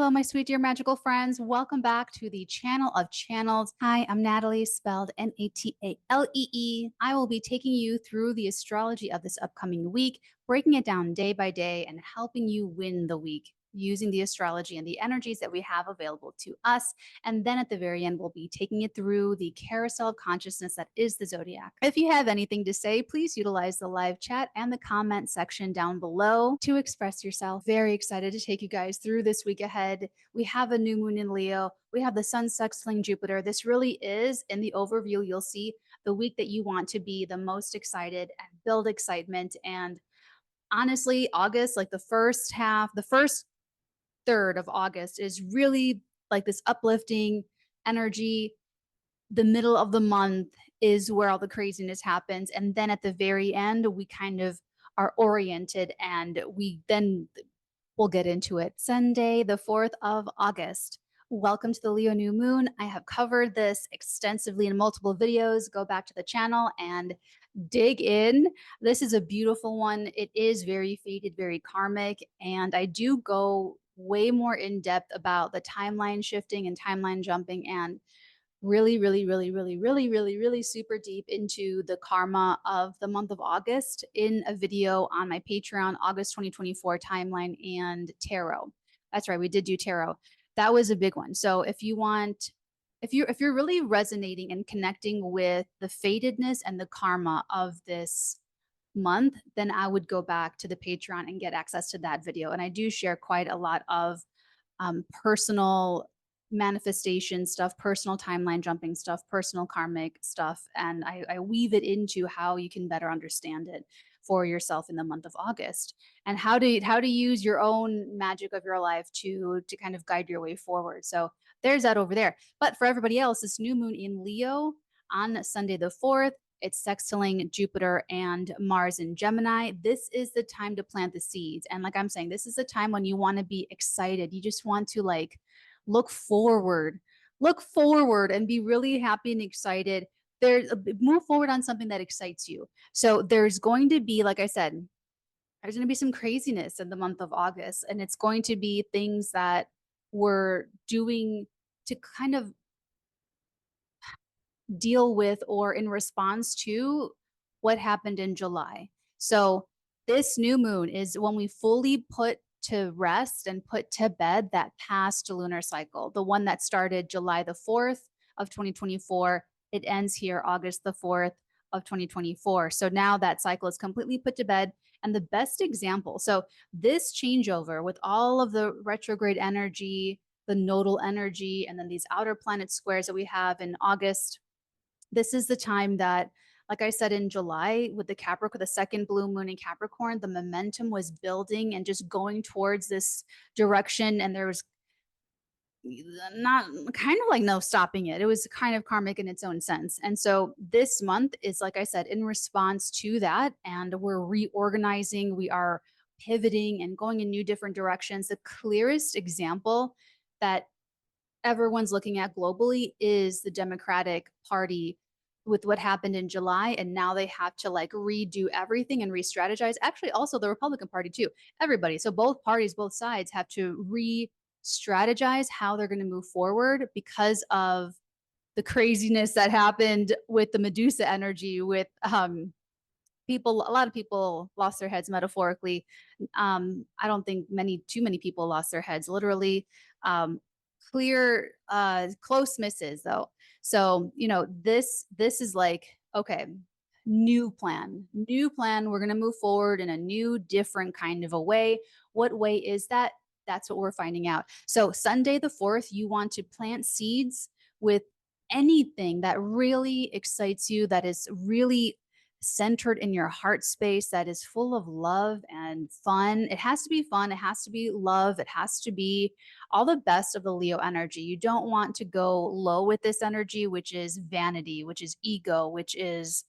Hello, my sweet dear magical friends. Welcome back to the channel of channels. Hi, I'm Natalie, spelled N-A-T-A-L-E-E. I will be taking you through the astrology of this upcoming week, breaking it down day by day and helping you win the week using the astrology and the energies that we have available to us. And then at the very end, we'll be taking it through the carousel of consciousness that is the zodiac. If you have anything to say, please utilize the live chat and the comment section down below to express yourself. Very excited to take you guys through this week ahead. We have a new moon in Leo. We have the sun sextiling Jupiter. This really is, in the overview, you'll see the week that you want to be the most excited and build excitement. And honestly, August, like the first third of August is really like this uplifting energy. The middle of the month is where all the craziness happens. And then at the very end, we kind of are oriented and we'll get into it. Sunday, the 4th of August. Welcome to the Leo new moon. I have covered this extensively in multiple videos. Go back to the channel and dig in. This is a beautiful one. It is very fated, very karmic, and I do go way more in depth about the timeline shifting and timeline jumping and really super deep into the karma of the month of August in a video on my Patreon, August 2024 timeline and tarot. That's right, we did do tarot. That was a big one. So if you're really resonating and connecting with the fatedness and the karma of this month, then I would go back to the Patreon and get access to that video. And I do share quite a lot of personal manifestation stuff, personal timeline jumping stuff, personal karmic stuff, and I weave it into how you can better understand it for yourself in the month of August, and how to use your own magic of your life to kind of guide your way forward. So there's that over there. But for everybody else, this new moon in Leo on Sunday the 4th, it's sextiling Jupiter and Mars in Gemini. This is the time to plant the seeds. And like I'm saying, this is the time when you want to be excited. You just want to like look forward and be really happy and excited. Move forward on something that excites you. So there's going to be, like I said, there's going to be some craziness in the month of August, and it's going to be things that we're doing to kind of deal with or in response to what happened in July. So this new moon is when we fully put to rest and put to bed that past lunar cycle, the one that started July the 4th of 2024. It ends here August the 4th of 2024. So now that cycle is completely put to bed. And the best example, so this changeover with all of the retrograde energy, the nodal energy, and then these outer planet squares that we have in August, this is the time that, like I said, in July with the Capricorn, the second blue moon in Capricorn, the momentum was building and just going towards this direction. And there was not kind of like no stopping it. It was kind of karmic in its own sense. And so this month is, like I said, in response to that. And we're reorganizing, we are pivoting and going in new different directions. The clearest example that everyone's looking at globally is the Democratic Party with what happened in July. And now they have to like redo everything and re-strategize. Actually, also the Republican Party too, everybody. So both parties, both sides have to re-strategize how they're going to move forward because of the craziness that happened with the Medusa energy with people. A lot of people lost their heads metaphorically. I don't think too many people lost their heads literally. Clear close misses though. So this is like, okay, new plan, we're going to move forward in a new different kind of a way. What way is that? That's what we're finding out. So Sunday the 4th, you want to plant seeds with anything that really excites you, that is really centered in your heart space, that is full of love and fun. It has to be fun. It has to be love. It has to be all the best of the Leo energy. You don't want to go low with this energy, which is vanity, which is ego, which is,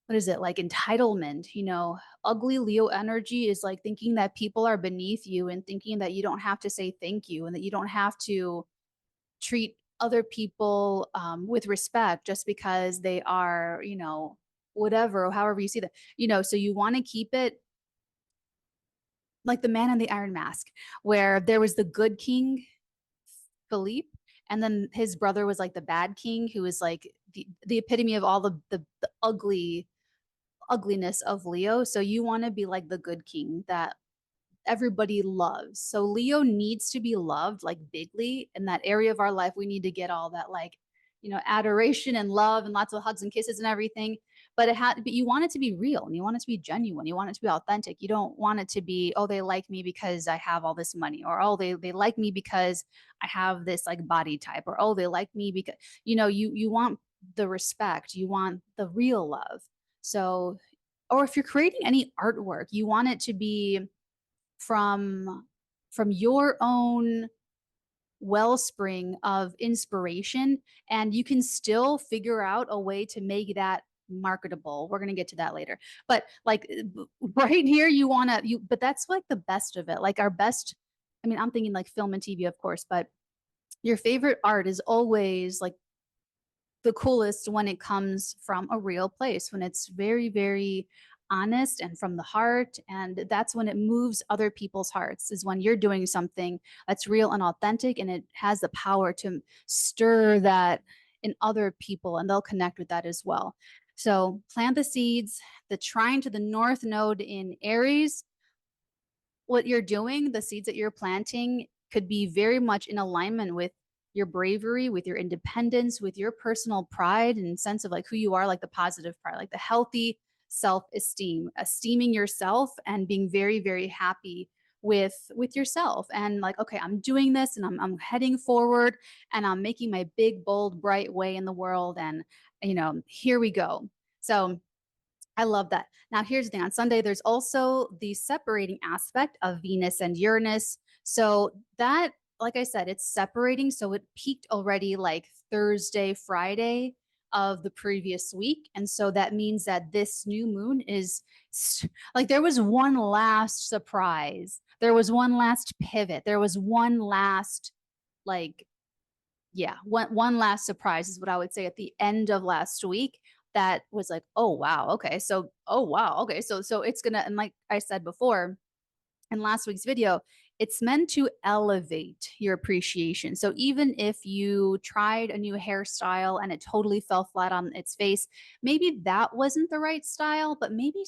what is it, like entitlement. Ugly Leo energy is like thinking that people are beneath you and thinking that you don't have to say thank you and that you don't have to treat other people with respect just because they are, whatever, or however you see that, so you want to keep it like the Man in the Iron Mask, where there was the good king, Philippe, and then his brother was like the bad king, who was like the epitome of all the ugliness of Leo. So you want to be like the good king that everybody loves. So Leo needs to be loved like bigly in that area of our life. We need to get all that like, adoration and love and lots of hugs and kisses and everything. But you want it to be real and you want it to be genuine. You want it to be authentic. You don't want it to be, oh, they like me because I have all this money, or oh, they like me because I have this like body type, or oh, they like me because you want the respect, you want the real love. So, or if you're creating any artwork, you want it to be from your own wellspring of inspiration, and you can still figure out a way to make that marketable. We're going to get to that later, but like right here you want to but that's like the best of it, like our best. I mean, I'm thinking like film and TV, of course, but your favorite art is always like the coolest when it comes from a real place, when it's very, very honest and from the heart. And that's when it moves other people's hearts, is when you're doing something that's real and authentic, and it has the power to stir that in other people, and they'll connect with that as well. So plant the seeds. The trine to the north node in Aries, what you're doing, the seeds that you're planting, could be very much in alignment with your bravery, with your independence, with your personal pride and sense of like who you are, like the positive pride, like the healthy self-esteem, esteeming yourself and being very, very happy with yourself, and like, okay, I'm doing this and I'm heading forward and I'm making my big, bold, bright way in the world. And here we go. So I love that. Now, here's the thing. On Sunday, there's also the separating aspect of Venus and Uranus. So that, like I said, it's separating. So it peaked already like Thursday, Friday of the previous week. And so that means that this new moon is like, there was one last surprise. There was one last pivot. There was one last, like, yeah, one last surprise is what I would say at the end of last week. That was like, oh wow, okay, so oh wow, okay, so it's gonna, and like I said before in last week's video, it's meant to elevate your appreciation. So even if you tried a new hairstyle and it totally fell flat on its face, maybe that wasn't the right style, but maybe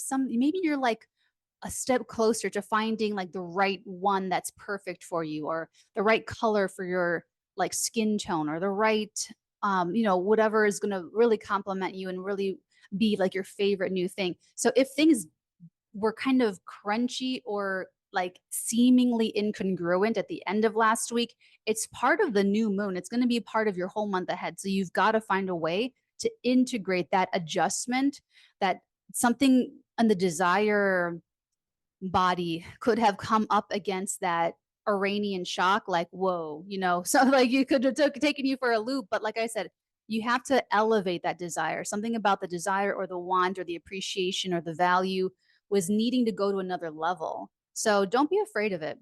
you're like a step closer to finding like the right one that's perfect for you, or the right color for your like skin tone, or the right whatever is going to really complement you and really be like your favorite new thing. So if things were kind of crunchy or like seemingly incongruent at the end of last week, it's part of the new moon. It's going to be part of your whole month ahead. So you've got to find a way to integrate that adjustment, that something on the desire body could have come up against that Iranian shock, like, whoa, so like you could have taken you for a loop. But like I said, you have to elevate that desire. Something about the desire or the want or the appreciation or the value was needing to go to another level. So don't be afraid of it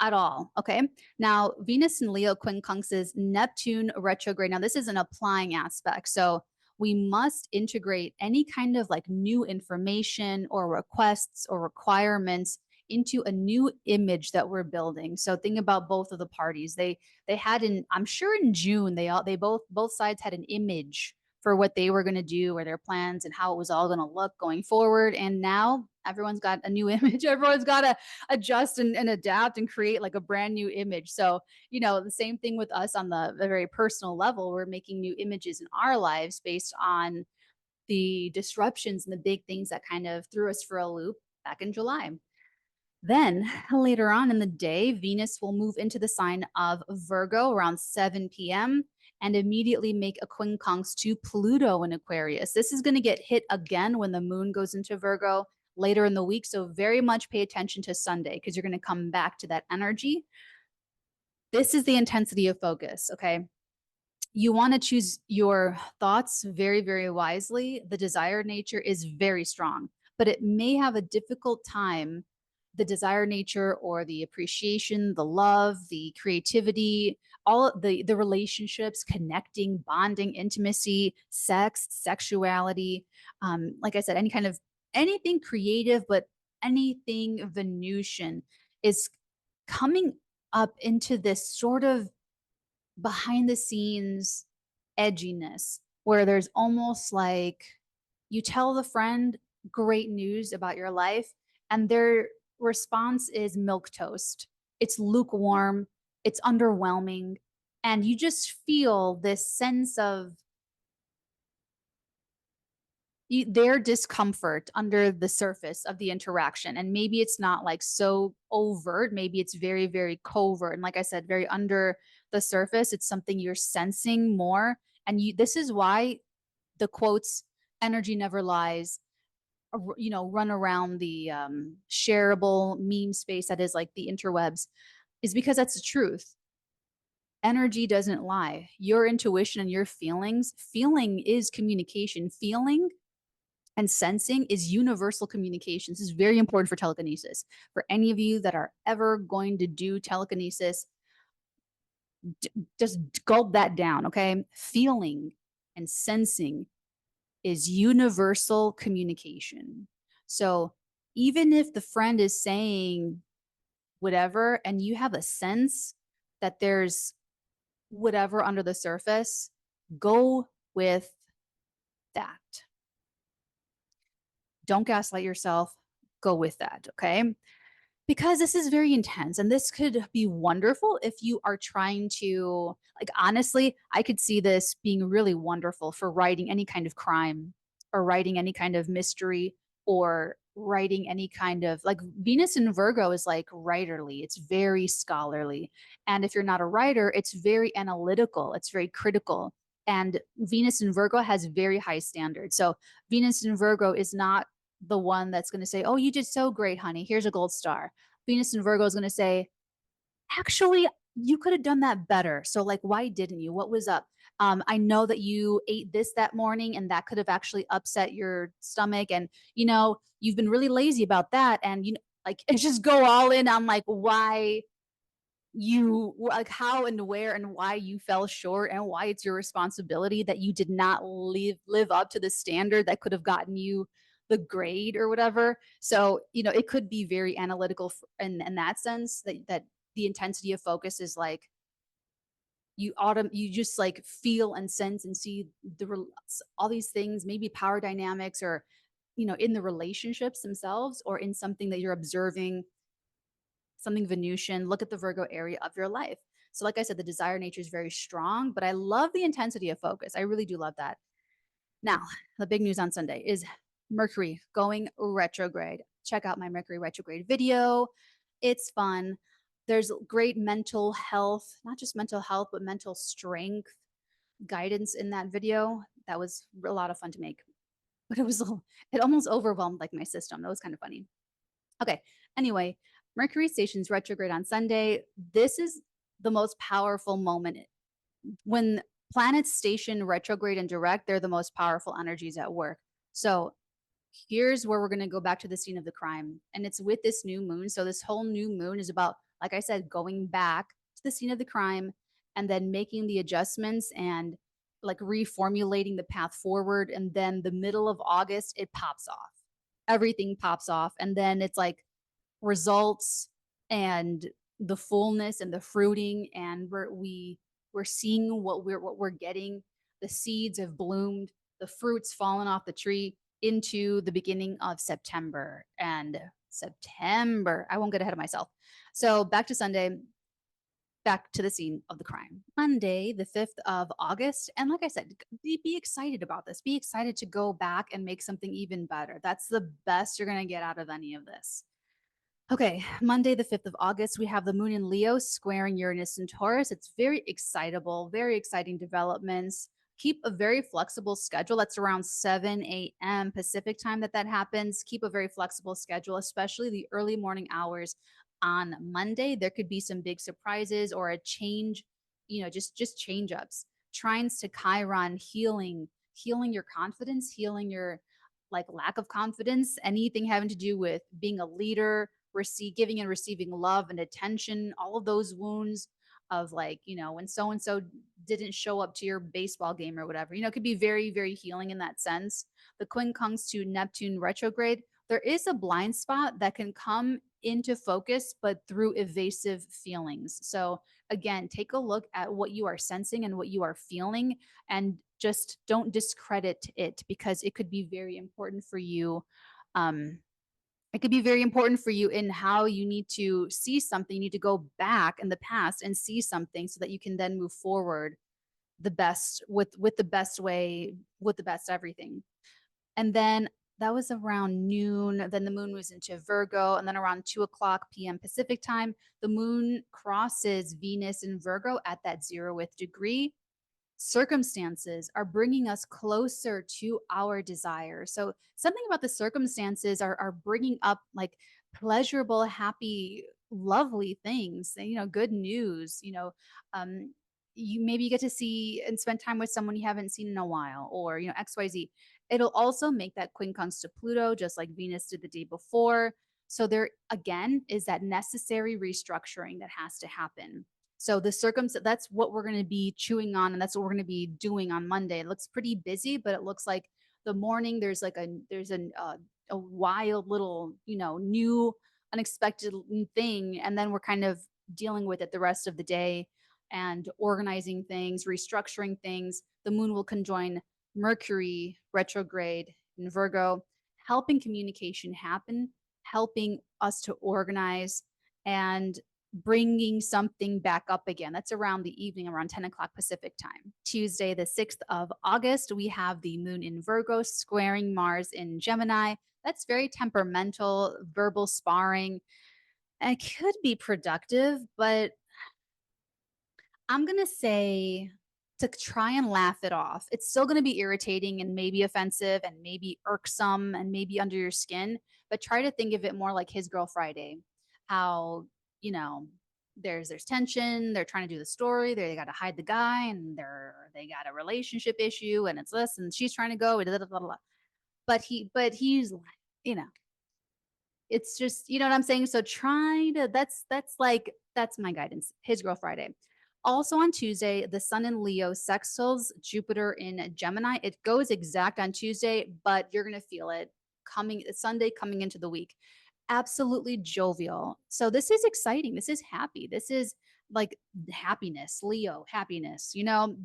at all. Okay. Now, Venus in Leo quincunxes Neptune retrograde. Now, this is an applying aspect. So we must integrate any kind of like new information or requests or requirements into a new image that we're building. So think about both of the parties. They had I'm sure in June, they both sides had an image for what they were going to do or their plans and how it was all going to look going forward. And now everyone's got a new image. Everyone's got to adjust and adapt and create like a brand new image. So, the same thing with us on the very personal level. We're making new images in our lives based on the disruptions and the big things that kind of threw us for a loop back in July. Then later on in the day, Venus will move into the sign of Virgo around 7 p.m. and immediately make a quincunx to Pluto in Aquarius. This is going to get hit again when the moon goes into Virgo later in the week. So very much pay attention to Sunday, because you're going to come back to that energy. This is the intensity of focus, okay? You want to choose your thoughts very, very wisely. The desired nature is very strong, but it may have a difficult time. The desired nature or the appreciation, the love, the creativity, all the relationships, connecting, bonding, intimacy, sex, sexuality. Like I said, any kind of anything creative, but anything Venusian is coming up into this sort of behind the scenes edginess where there's almost like you tell the friend great news about your life and their response is milk toast. It's lukewarm, it's underwhelming, and you just feel this sense of their discomfort under the surface of the interaction. And maybe it's not like so overt, maybe it's very, very covert. And like I said, very under the surface, it's something you're sensing more. And this is why the quotes, energy never lies, run around the shareable meme space that is like the interwebs, is because that's the truth. Energy doesn't lie. Your intuition and your feeling is communication. Feeling and sensing is universal communication. This is very important for telekinesis. For any of you that are ever going to do telekinesis, just gulp that down, okay? Feeling and sensing is universal communication. So even if the friend is saying whatever and you have a sense that there's whatever under the surface, go with that. Don't gaslight yourself. Go with that, okay? Because this is very intense and this could be wonderful if you are trying to, like, honestly, I could see this being really wonderful for writing any kind of crime or writing any kind of mystery or writing any kind of, like, Venus in Virgo is like writerly, it's very scholarly. And if you're not a writer, it's very analytical, it's very critical. And Venus in Virgo has very high standards. So Venus in Virgo is not the one that's going to say, oh, you did so great, honey, here's a gold star. Venus in Virgo is going to say, actually, you could have done that better. So, like, why didn't you? What was up? I know that you ate this that morning and that could have actually upset your stomach. And, you've been really lazy about that. And, like, it's just go all in on like why you, like, how and where and why you fell short and why it's your responsibility that you did not live up to the standard that could have gotten you the grade or whatever. So, it could be very analytical in that sense, that the intensity of focus is like you just like feel and sense and see all these things, maybe power dynamics or in the relationships themselves or in something that you're observing, something Venusian. Look at the Virgo area of your life. So like I said, the desire nature is very strong, but I love the intensity of focus. I really do love that. Now, the big news on Sunday is Mercury going retrograde. Check out my Mercury retrograde video. It's fun. There's great mental health, not just mental health, but mental strength guidance in that video. That was a lot of fun to make, but it almost overwhelmed like my system. That was kind of funny. Okay. Anyway, Mercury stations retrograde on Sunday. This is the most powerful moment. When planets station retrograde and direct, they're the most powerful energies at work. So here's where we're going to go back to the scene of the crime. And it's with this new moon. So this whole new moon is about, like I said, going back to the scene of the crime and then making the adjustments and like reformulating the path forward. And then the middle of August, it pops off. Everything pops off. And then it's like results and the fullness and the fruiting. And we're seeing what we're getting. The seeds have bloomed, the fruits fallen off the tree into the beginning of September. And September, I won't get ahead of myself. So back to Sunday, back to the scene of the crime. Monday, the 5th of August. And like I said, be excited about this. Be excited to go back and make something even better. That's the best you're going to get out of any of this. Okay, Monday, the 5th of August, we have the moon in Leo squaring Uranus and Taurus. It's very excitable, very exciting developments. Keep a very flexible schedule. That's around 7 a.m. Pacific time that happens. Keep a very flexible schedule, especially the early morning hours on Monday. There could be some big surprises or a change, just change ups. Trines to Chiron, healing your confidence, healing your like lack of confidence, anything having to do with being a leader, giving and receiving love and attention, all of those wounds of like, when so-and-so didn't show up to your baseball game or whatever, it could be very, very healing in that sense. The quincunx to Neptune retrograde, there is a blind spot that can come into focus, but through evasive feelings. So again, take a look at what you are sensing and what you are feeling, and just don't discredit it, because it could be very important for you. It could be very important for you in how you need to see something. You need to go back in the past and see something so that you can then move forward the best with the best way, with the best everything. And then that was around noon. Then the moon was into Virgo. And then around 2 o'clock p.m. Pacific time, the moon crosses Venus in Virgo at that 0th degree. Circumstances are bringing us closer to our desire. So something about the circumstances are bringing up like pleasurable, happy, lovely things, good news, you maybe get to see and spend time with someone you haven't seen in a while, or, XYZ. It'll also make that quincunx to Pluto, just like Venus did the day before. So there again is that necessary restructuring that has to happen. So the circumstance, that's what we're going to be chewing on, and that's what we're going to be doing on Monday. It looks pretty busy, but it looks like the morning there's a wild little, new unexpected thing, and then we're kind of dealing with it the rest of the day and organizing things, restructuring things. The moon will conjoin Mercury retrograde in Virgo, helping communication happen, helping us to organize, and bringing something back up again. That's around the evening, around 10 o'clock Pacific time. Tuesday, the 6th of August, we have the moon in Virgo squaring Mars in Gemini. That's very temperamental, verbal sparring. And it could be productive, but I'm going to say to try and laugh it off. It's still going to be irritating and maybe offensive and maybe irksome and maybe under your skin, but try to think of it more like His Girl Friday. How, there's tension, they're trying to do the story, they got to hide the guy, and they got a relationship issue, and it's this, and she's trying to go, blah, blah, blah, blah. But he's, it's just, you know what I'm saying? So try to, that's my guidance. His Girl Friday. Also on Tuesday, the sun in Leo sextiles Jupiter in Gemini. It goes exact on Tuesday, but you're going to feel it Sunday coming into the week. Absolutely jovial. So this is exciting. This is happy. This is like happiness, Leo, happiness.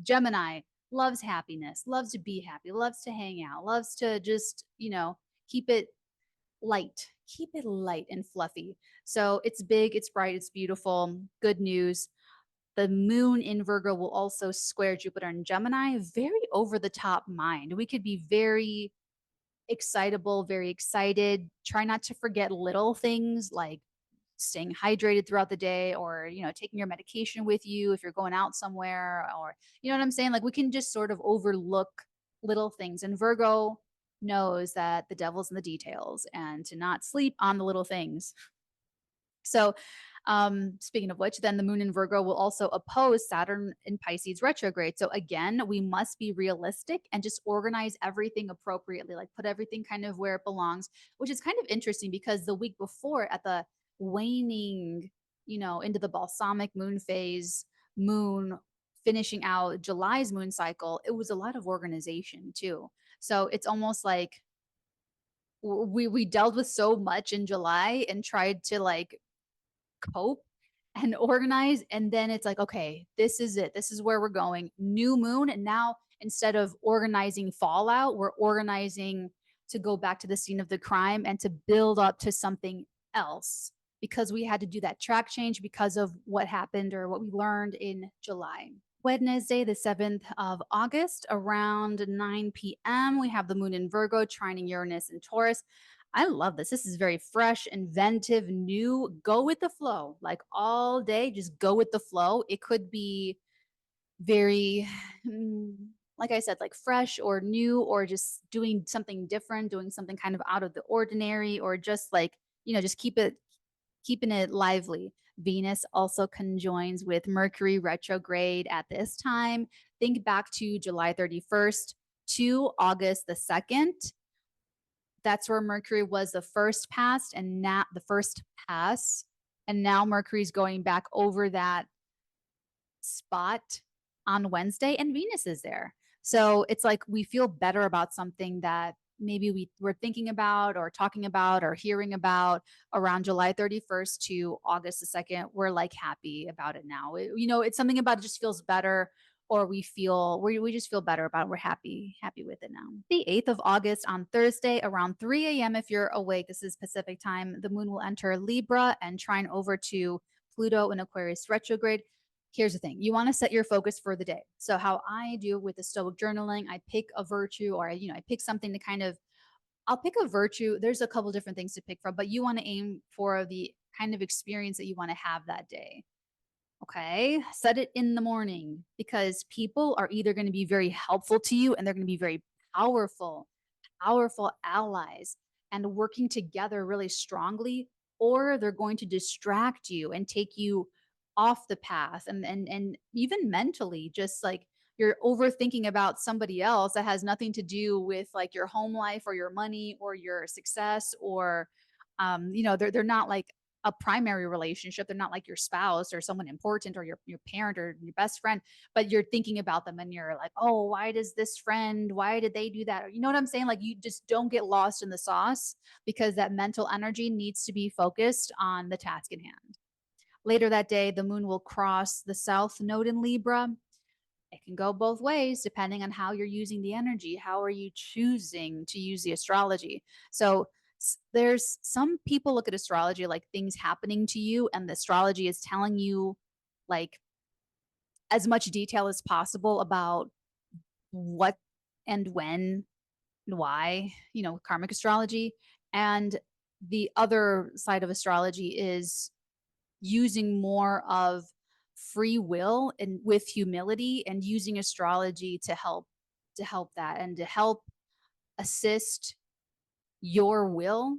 Gemini loves happiness, loves to be happy, loves to hang out, loves to just, keep it light and fluffy. So it's big, it's bright, it's beautiful. Good news. The moon in Virgo will also square Jupiter in Gemini. Very over the top mind. We could be very excitable, very excited. Try not to forget little things like staying hydrated throughout the day, or, taking your medication with you if you're going out somewhere, or, you know what I'm saying? Like we can just sort of overlook little things. And Virgo knows that the devil's in the details and to not sleep on the little things. So speaking of which, then the moon in Virgo will also oppose Saturn in Pisces retrograde. So again, we must be realistic and just organize everything appropriately, like put everything kind of where it belongs, which is kind of interesting because the week before, at the waning, into the balsamic moon phase, moon finishing out July's moon cycle, it was a lot of organization too. So it's almost like we dealt with so much in July and tried to like cope and organize, and then it's like, okay, this is it, this is where we're going, new moon, and now instead of organizing fallout, we're organizing to go back to the scene of the crime and to build up to something else, because we had to do that track change because of what happened or what we learned in July. Wednesday, the 7th of August, around 9 p.m., we have the moon in Virgo trining Uranus and Taurus. I love this. This is very fresh, inventive, new. Go with the flow. Like all day, just go with the flow. It could be very, like I said, like fresh or new, or just doing something different, doing something kind of out of the ordinary, or just like, just keeping it lively. Venus also conjoins with Mercury retrograde at this time. Think back to July 31st to August the 2nd. That's where Mercury was the first pass, and now Mercury's going back over that spot on Wednesday, and Venus is there. So it's like we feel better about something that maybe we're thinking about or talking about or hearing about around July 31st to August the 2nd, we're like happy about it now. It's something about it just feels better, or we just feel better about it. We're happy with it now. The 8th of August on Thursday around 3 a.m. if you're awake, this is Pacific time, the moon will enter Libra and trine over to Pluto in Aquarius retrograde. Here's the thing. You want to set your focus for the day. So how I do with the Stoic journaling, I pick a virtue, or I pick something to I'll pick a virtue. There's a couple different things to pick from, but you want to aim for the kind of experience that you want to have that day. Okay, set it in the morning, because people are either going to be very helpful to you and they're going to be very powerful allies and working together really strongly, or they're going to distract you and take you off the path, and even mentally, just like you're overthinking about somebody else that has nothing to do with like your home life or your money or your success, or they're not like a primary relationship. They're not like your spouse or someone important or your parent or your best friend, but you're thinking about them and you're like, oh, why did they do that? Or, you know what I'm saying? Like, you just don't get lost in the sauce, because that mental energy needs to be focused on the task in hand. Later that day, the moon will cross the south node in Libra. It can go both ways depending on how you're using the energy. How are you choosing to use the astrology? So there's some people look at astrology like things happening to you, and the astrology is telling you like as much detail as possible about what and when and why, karmic astrology. And the other side of astrology is using more of free will and with humility, and using astrology to help that and to help assist your will.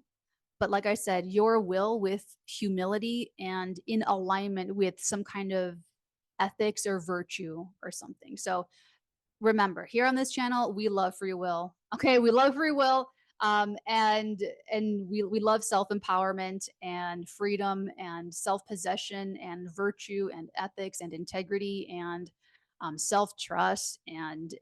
But like I said, your will with humility and in alignment with some kind of ethics or virtue or something. So remember, here on this channel, we love free will. Okay, we love free will. And we love self-empowerment and freedom and self-possession and virtue and ethics and integrity and self-trust and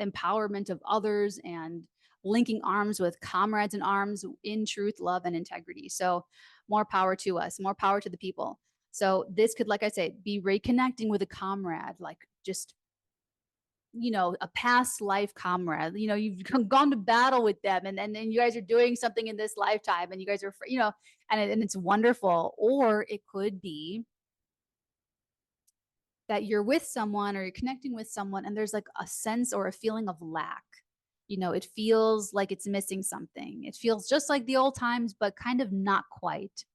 empowerment of others, and linking arms with comrades in arms in truth, love, and integrity. So more power to us, more power to the people. So this could, like I say, be reconnecting with a comrade, like just a past life comrade. You've gone to battle with them, and then you guys are doing something in this lifetime, and you guys are, and it's wonderful. Or it could be that you're with someone or you're connecting with someone, and there's like a sense or a feeling of lack. It feels like it's missing something. It feels just like the old times, but kind of not quite.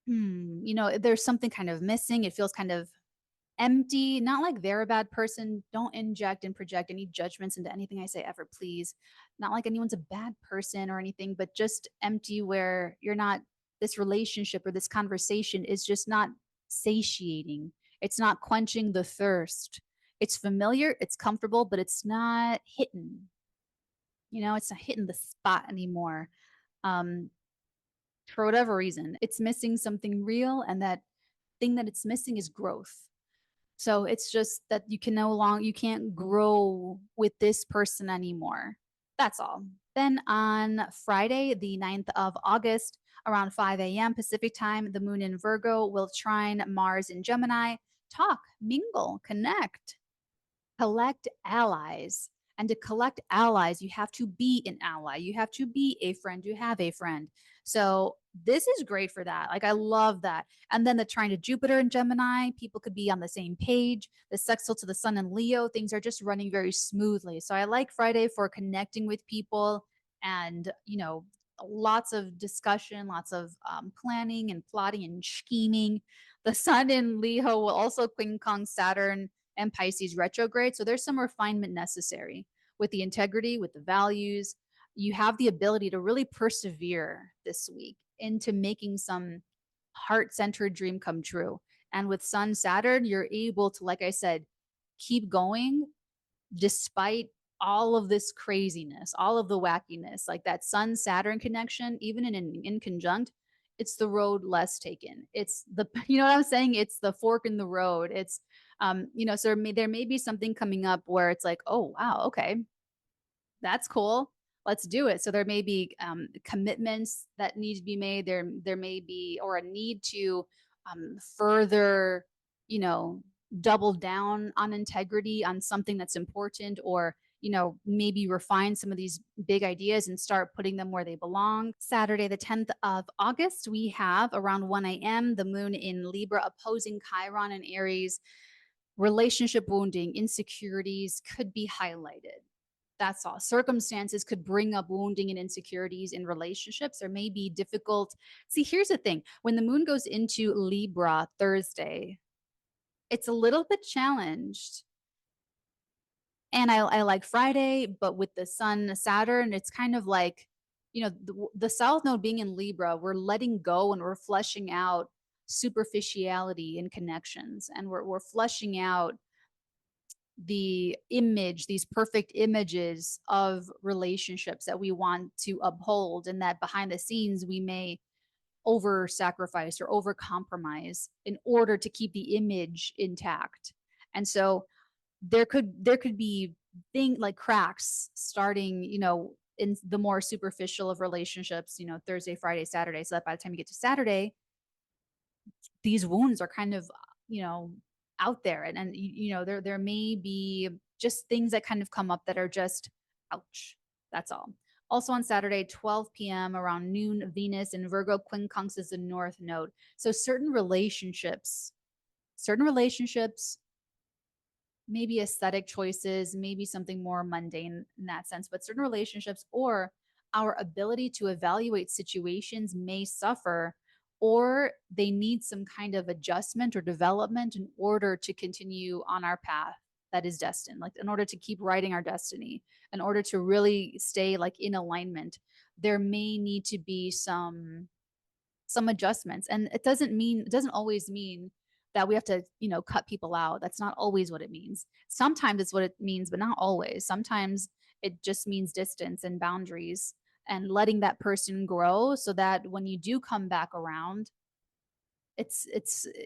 There's something kind of missing. It feels kind of empty. Not like they're a bad person. Don't inject and project any judgments into anything I say ever, please. Not like anyone's a bad person or anything, but just empty, where you're not, this relationship or this conversation is just not satiating. It's not quenching the thirst. It's familiar, it's comfortable, but it's not hitting. It's not hitting the spot anymore. For whatever reason, it's missing something real, and that thing that it's missing is growth. So it's just that you can't grow with this person anymore. That's all. Then on Friday, the 9th of August, around 5 a.m. Pacific time, the moon in Virgo will trine Mars in Gemini. Talk, mingle, connect, collect allies. And to collect allies, you have to be an ally. You have to be a friend. You have a friend. So this is great for that. Like, I love that. And then the trine to Jupiter in Gemini, people could be on the same page. The sextile to the sun in Leo, things are just running very smoothly. So I like Friday for connecting with people, and, lots of discussion, lots of planning and plotting and scheming. The sun in Leo will also quincunx Saturn and Pisces retrograde. So there's some refinement necessary with the integrity, with the values. You have the ability to really persevere this week into making some heart-centered dream come true. And with Sun Saturn, you're able to, like I said, keep going despite all of this craziness, all of the wackiness. Like that Sun Saturn connection, even in conjunct, it's the road less taken. It's the, you know what I'm saying? It's the fork in the road. It's, so there may be something coming up where it's like, oh, wow, okay, that's cool. let's do it. So there may be commitments that need to be made. There may be, or a need to further, you know, double down on integrity on something that's important, or maybe refine some of these big ideas and start putting them where they belong. Saturday, the 10th of August, we have around 1 a.m. the moon in Libra opposing Chiron in Aries. Relationship wounding, insecurities could be highlighted. That's all. Circumstances could bring up wounding and insecurities in relationships. There may be difficult. See, here's the thing. When the moon goes into Libra Thursday, it's a little bit challenged. And I like Friday, but with the sun, Saturn, it's kind of like, the South Node being in Libra, we're letting go and we're fleshing out superficiality in connections. And we're fleshing out the image, these perfect images of relationships that we want to uphold, and that behind the scenes we may over sacrifice or over compromise in order to keep the image intact. And so there could be things like cracks starting, in the more superficial of relationships, Thursday, Friday, Saturday, so that by the time you get to Saturday, these wounds are kind of, out there. And there may be just things that kind of come up that are just ouch. That's all. Also on Saturday, 12 p.m. around noon, Venus in Virgo quincunxes the North Node. So certain relationships, maybe aesthetic choices, maybe something more mundane in that sense, but certain relationships or our ability to evaluate situations may suffer, or they need some kind of adjustment or development in order to continue on our path that is destined, like in order to keep writing our destiny, in order to really stay like in alignment. There may need to be some adjustments, and it doesn't always mean that we have to cut people out. That's not always what it means. Sometimes it's what it means, but not always. Sometimes it just means distance and boundaries and letting that person grow, so that when you do come back around, it's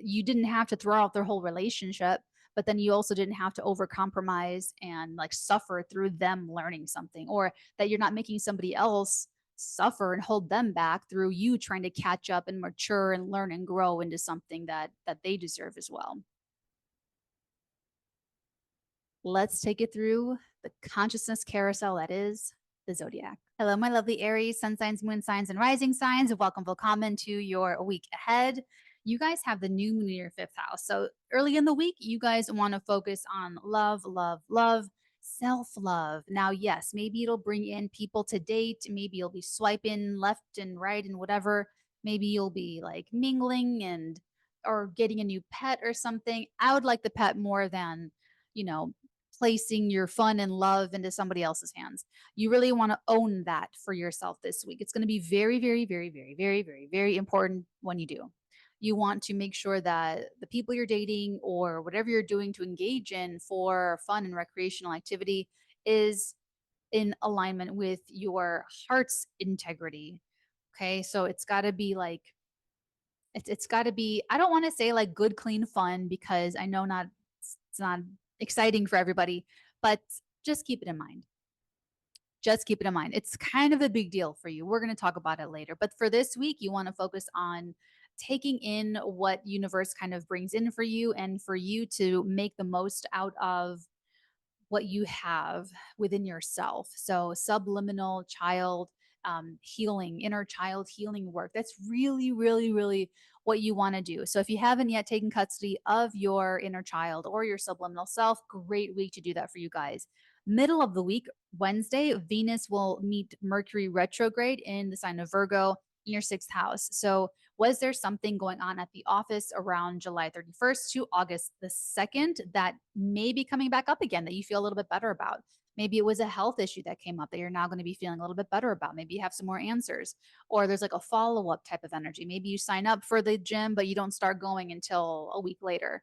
you didn't have to throw out their whole relationship, but then you also didn't have to over compromise and like suffer through them learning something, or that you're not making somebody else suffer and hold them back through you trying to catch up and mature and learn and grow into something that they deserve as well. Let's take it through the consciousness carousel that is the zodiac. Hello, my lovely Aries, sun signs, moon signs, and rising signs. Welcome, willkommen to your week ahead. You guys have the new moon in your 5th house. So early in the week, you guys want to focus on love, love, love, self-love. Now, yes, maybe it'll bring in people to date. Maybe you'll be swiping left and right and whatever. Maybe you'll be like mingling or getting a new pet or something. I would like the pet more than, placing your fun and love into somebody else's hands. You really want to own that for yourself this week. It's going to be very, very, very, very, very, very, very important when you do. You want to make sure that the people you're dating or whatever you're doing to engage in for fun and recreational activity is in alignment with your heart's integrity. Okay. So it's got to be like, it's got to be, I don't want to say like good, clean fun, because I know it's not exciting for everybody, but just keep it in mind. Just keep it in mind. It's kind of a big deal for you. We're going to talk about it later. But for this week, you want to focus on taking in what universe kind of brings in for you, and for you to make the most out of what you have within yourself. So subliminal child healing, inner child healing work. That's really, really, really what you want to do. So if you haven't yet taken custody of your inner child or your subliminal self, great week to do that for you guys. Middle of the week, Wednesday, Venus will meet Mercury retrograde in the sign of Virgo in your 6th house. So was there something going on at the office around July 31st to August the 2nd that may be coming back up again that you feel a little bit better about? Maybe it was a health issue that came up that you're now going to be feeling a little bit better about. Maybe you have some more answers, or there's like a follow-up type of energy. Maybe you sign up for the gym, but you don't start going until a week later.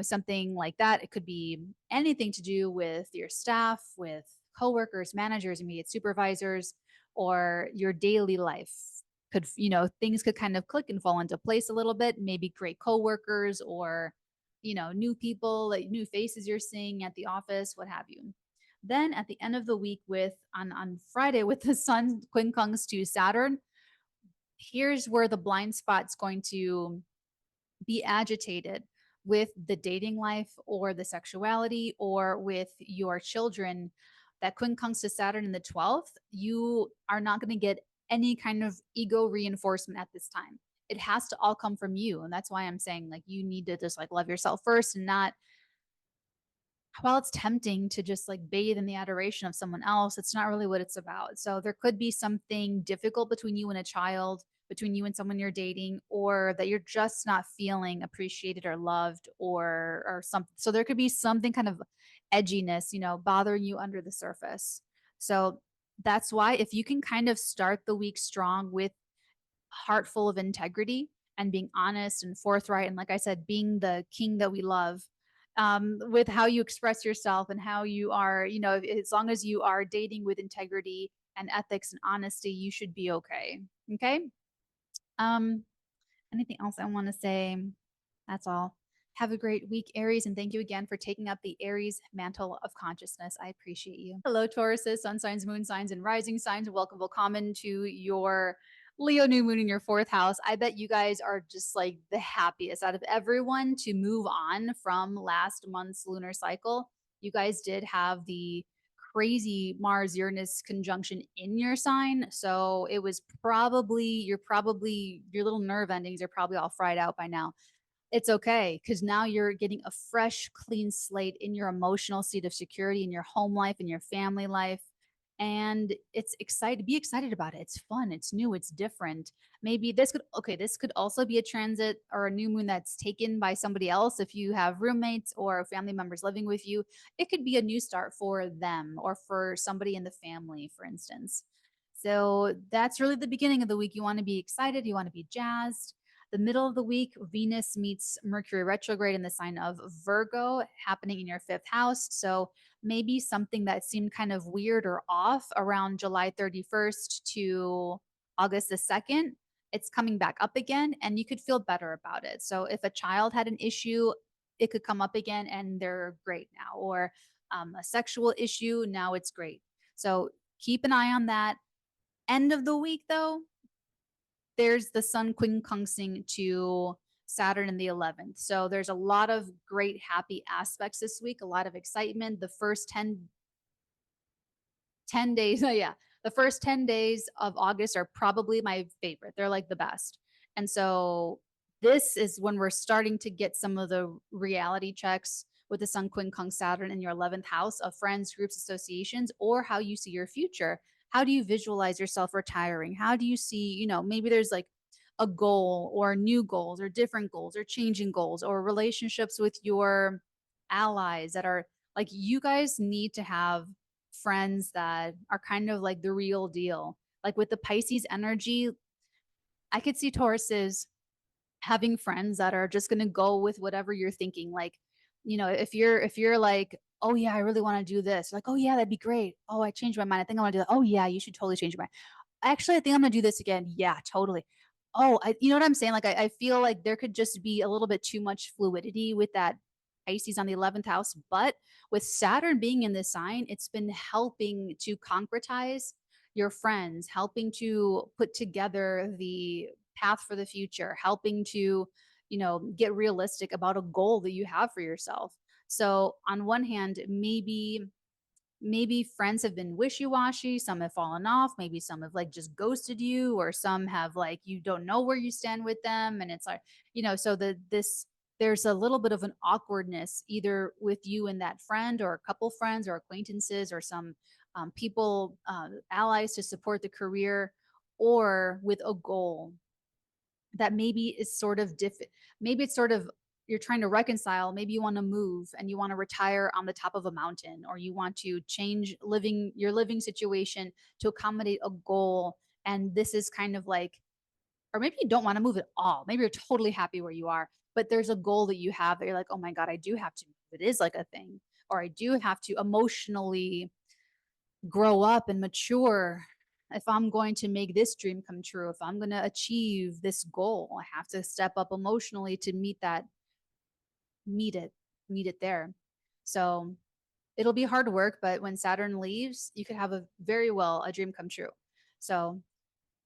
Something like that. It could be anything to do with your staff, with coworkers, managers, immediate supervisors, or your daily life. Things could kind of click and fall into place a little bit. Maybe great coworkers, or new people, like new faces you're seeing at the office, what have you. Then at the end of the week with on Friday with the sun quincunx to Saturn, here's where the blind spot's going to be agitated with the dating life or the sexuality or with your children. That quincunx to Saturn in the 12th, you are not going to get any kind of ego reinforcement at this time. It has to all come from you. And that's why I'm saying like you need to just like love yourself first and not, while it's tempting to just like bathe in the adoration of someone else, it's not really what it's about. So there could be something difficult between you and a child, between you and someone you're dating, or that you're just not feeling appreciated or loved or something. So there could be something kind of edginess, you know, bothering you under the surface. So that's why if you can kind of start the week strong with heart full of integrity and being honest and forthright, and like I said, being the king that we love, with how you express yourself and how you are, you know, as long as you are dating with integrity and ethics and honesty, you should be okay. Okay. Um, Anything else I want to say? That's all. Have a great week, Aries, and thank you again for taking up the Aries mantle of consciousness. I appreciate you. Hello, Tauruses, sun signs, moon signs, and rising signs. Welcome, willkommen to your Leo new moon in your fourth house. I bet you guys are just like the happiest out of everyone to move on from last month's lunar cycle. You guys did have the crazy Mars Uranus conjunction in your sign. So it was probably, your little nerve endings are probably all fried out by now. It's okay because now you're getting a fresh, clean slate in your emotional state of security, in your home life, in your family life. And it's excited. Be excited about it. It's fun. It's new. It's different. Maybe this could also be a transit or a new moon that's taken by somebody else. If you have roommates or family members living with you, it could be a new start for them or for somebody in the family, for instance. So that's really the beginning of the week. You want to be excited. You want to be jazzed. The middle of the week, Venus meets Mercury retrograde in the sign of Virgo, happening in your fifth house. So maybe something that seemed kind of weird or off around July 31st to August the 2nd, it's coming back up again and you could feel better about it. So if a child had an issue, it could come up again and they're great now, or a sexual issue, now it's great. So keep an eye on that. End of the week, though, there's the sun quincunxing to Saturn in the 11th. So there's a lot of great happy aspects this week, a lot of excitement. The first 10 days, oh yeah, the first 10 days of August are probably my favorite. They're like the best. And so this is when we're starting to get some of the reality checks with the sun quincunx Saturn in your 11th house of friends, groups, associations, or how you see your future. How do you visualize yourself retiring? How do you see, you know, maybe there's like a goal or new goals or different goals or changing goals or relationships with your allies that are like, you guys need to have friends that are kind of like the real deal. Like with the Pisces energy, I could see Tauruses having friends that are just going to go with whatever you're thinking. Like, you know, if you're like, oh yeah, I really want to do this, like, oh yeah, that'd be great. Oh, I changed my mind, I think I want to do that. Oh yeah, you should totally change your mind. Actually, I think I'm gonna do this again. Yeah, totally. Oh, you know what I'm saying? Like, I feel like there could just be a little bit too much fluidity with that Pisces on the 11th house. But with Saturn being in this sign, it's been helping to concretize your friends, helping to put together the path for the future, helping to, you know, get realistic about a goal that you have for yourself. So on one hand, maybe friends have been wishy-washy, some have fallen off, maybe some have like just ghosted you, or some have like, you don't know where you stand with them, and it's like, you know, so there's a little bit of an awkwardness either with you and that friend or a couple friends or acquaintances or some people, allies to support the career, or with a goal that maybe is sort of maybe it's sort of, you're trying to reconcile. Maybe you want to move and you want to retire on the top of a mountain, or you want to change your living situation to accommodate a goal. And this is kind of like, or maybe you don't want to move at all. Maybe you're totally happy where you are, but there's a goal that you have that you're like, oh my God, I do have to move. It is like a thing, or I do have to emotionally grow up and mature. If I'm going to make this dream come true, if I'm going to achieve this goal, I have to step up emotionally to meet it, meet it there. So it'll be hard work, but when Saturn leaves, you could have a very well a dream come true. So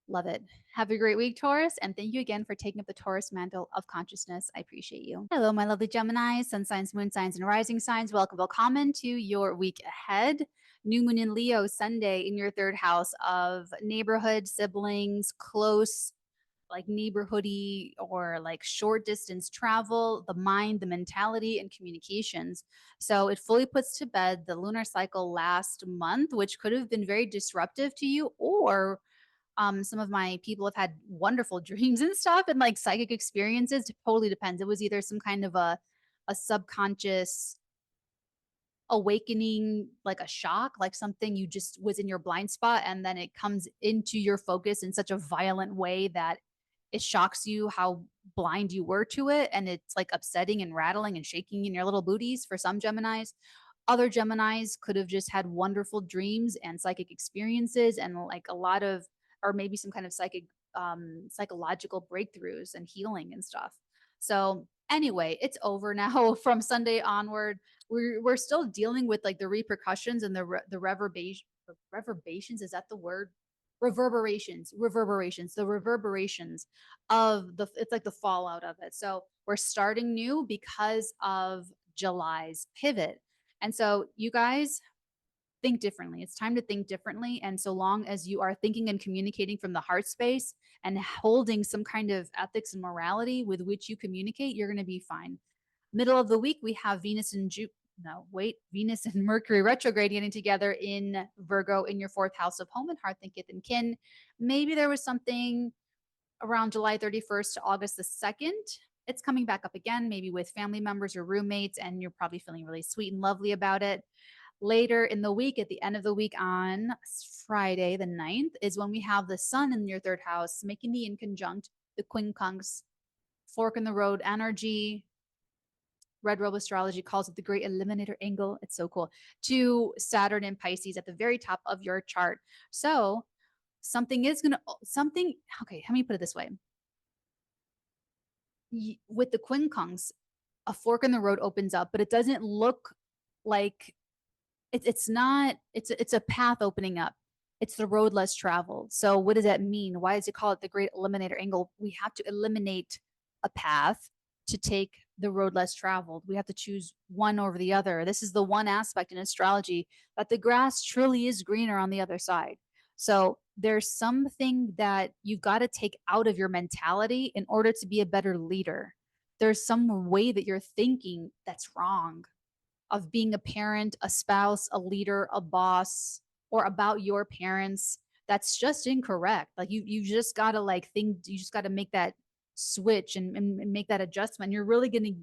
love it. Have a great week, Taurus. And thank you again for taking up the Taurus mantle of consciousness. I appreciate you. Hello, my lovely Gemini, sun signs, moon signs, and rising signs. Welcome, welcome to your week ahead. New moon in Leo Sunday in your third house of neighborhood, siblings, close, like neighborhoody or like short distance travel, the mind, the mentality, and communications. So it fully puts to bed the lunar cycle last month, which could have been very disruptive to you, or some of my people have had wonderful dreams and stuff and like psychic experiences. It totally depends. It was either some kind of a subconscious awakening, like a shock, like something you just was in your blind spot and then it comes into your focus in such a violent way that it shocks you how blind you were to it, and it's like upsetting and rattling and shaking in your little booties for some Geminis. Other Geminis could have just had wonderful dreams and psychic experiences and like a lot of, or maybe some kind of psychological breakthroughs and healing and stuff. So anyway, it's over now. From Sunday onward, we're still dealing with like the repercussions and the reverberations. Is that the word? Reverberations, the reverberations of the, it's like the fallout of it. So we're starting new because of July's pivot. And so you guys think differently. It's time to think differently. And so long as you are thinking and communicating from the heart space and holding some kind of ethics and morality with which you communicate, you're going to be fine. Middle of the week, we have Venus and Venus and Mercury retrograde getting together in Virgo in your fourth house of home and hearth and kith and kin. Maybe there was something around July 31st to August the 2nd. It's coming back up again, maybe with family members or roommates, and you're probably feeling really sweet and lovely about it. Later in the week, at the end of the week on Friday, the 9th, is when we have the sun in your third house, making the in conjunct the quincunx, fork in the road energy. Red Robe Astrology calls it the great eliminator angle. It's so cool. To Saturn and Pisces at the very top of your chart. So something is going to, okay, let me put it this way. With the quincunx, a fork in the road opens up, but it doesn't look like it's a path opening up. It's the road less traveled. So what does that mean? Why does it call it the great eliminator angle? We have to eliminate a path to take the road less traveled. We have to choose one over the other. This is the one aspect in astrology that the grass truly is greener on the other side. So there's something that you've got to take out of your mentality in order to be a better leader. There's some way that you're thinking that's wrong, of being a parent, a spouse, a leader, a boss, or about your parents. That's just incorrect. Like you just gotta like think, you just gotta make that switch and make that adjustment. You're really gonna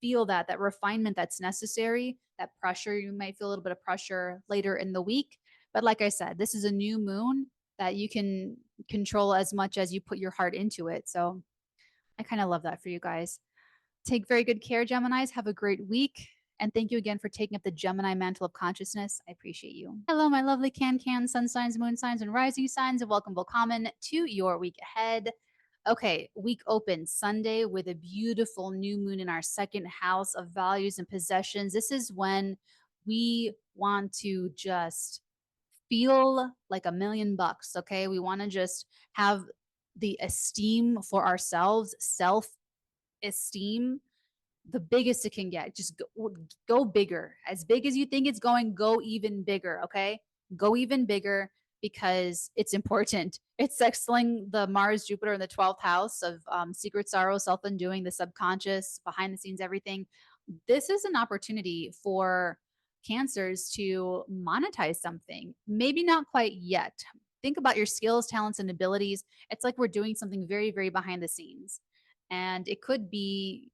feel that refinement that's necessary, that pressure. You might feel a little bit of pressure later in the week. But like I said, this is a new moon that you can control as much as you put your heart into it. So I kind of love that for you guys. Take very good care, Geminis. Have a great week. And thank you again for taking up the Gemini mantle of consciousness. I appreciate you. Hello, my lovely sun signs, moon signs, and rising signs, and welcome to your week ahead. Okay, week opens Sunday with a beautiful new moon in our second house of values and possessions. This is when we want to just feel like $1,000,000. Okay, we want to just have the esteem for ourselves, self-esteem, the biggest it can get. Just go bigger. As big as you think it's going, go even bigger. Okay, go even bigger because it's important. It's sextiling the Mars Jupiter in the 12th house of secret sorrow, self-undoing, the subconscious, behind the scenes, everything. This is an opportunity for Cancers to monetize something. Maybe not quite yet. Think about your skills, talents, and abilities. It's like we're doing something very, very behind the scenes. And it could be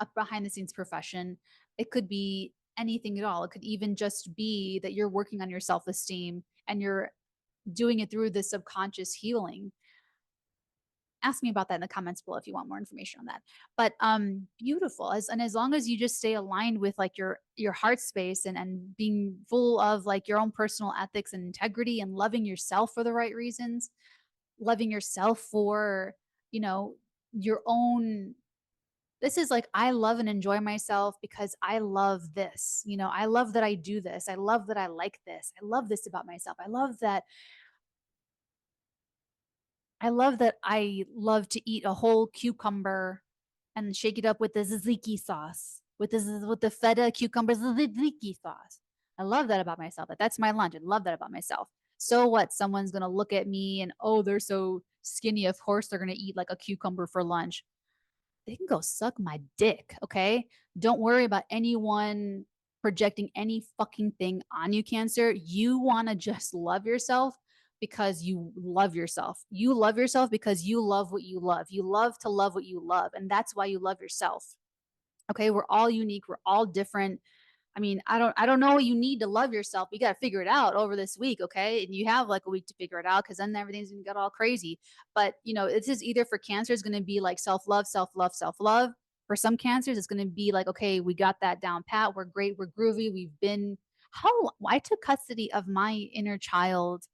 a behind the scenes profession. It could be anything at all. It could even just be that you're working on your self-esteem and you're doing it through the subconscious healing. Ask me about that in the comments below if you want more information on that. But beautiful. As long as you just stay aligned with like your heart space and being full of like your own personal ethics and integrity and loving yourself for the right reasons, loving yourself for, you know, your own This is like, I love and enjoy myself because I love this. You know, I love that I do this. I love that I like this. I love this about myself. I love that I love to eat a whole cucumber and shake it up with the tzatziki sauce, with the feta cucumber tzatziki sauce. I love that about myself. That's my lunch. I love that about myself. So what? Someone's gonna look at me and, oh, they're so skinny. Of course they're gonna eat like a cucumber for lunch. They can go suck my dick, okay? Don't worry about anyone projecting any fucking thing on you, Cancer. You want to just love yourself because you love yourself. You love yourself because you love what you love. You love to love what you love, and that's why you love yourself. Okay? We're all unique, we're all different. I mean, I don't know what you need to love yourself. You got to figure it out over this week, okay? And you have like a week to figure it out because then everything's gonna get all crazy. But you know, this is either for Cancer, it's gonna be like self-love, self-love, self-love. For some Cancers, it's gonna be like, okay, we got that down pat. We're great, we're groovy. We've been how I took custody of my inner child,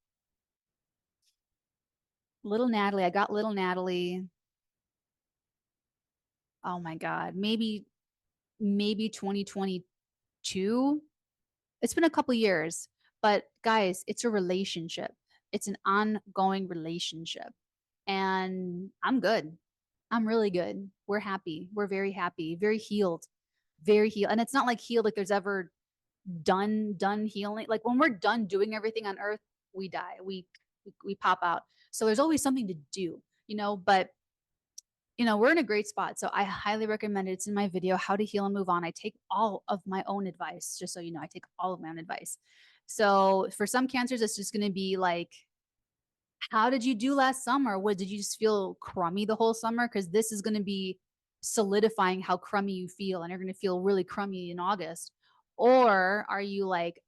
little Natalie. I got little Natalie. Oh my God, maybe 2022. It's been a couple years, but guys, it's a relationship. It's an ongoing relationship. And I'm good. I'm really good. We're happy. We're very happy, very healed, very healed. And it's not like healed like there's ever done healing. Like when we're done doing everything on earth, we die. We pop out. So there's always something to do, you know, but you know, we're in a great spot. So I highly recommend it. It's in my video, How to Heal and Move On. I take all of my own advice, just so you know, I take all of my own advice. So for some Cancers, it's just going to be like, how did you do last summer? What did you just feel crummy the whole summer? Because this is going to be solidifying how crummy you feel, and you're going to feel really crummy in August. Or are you like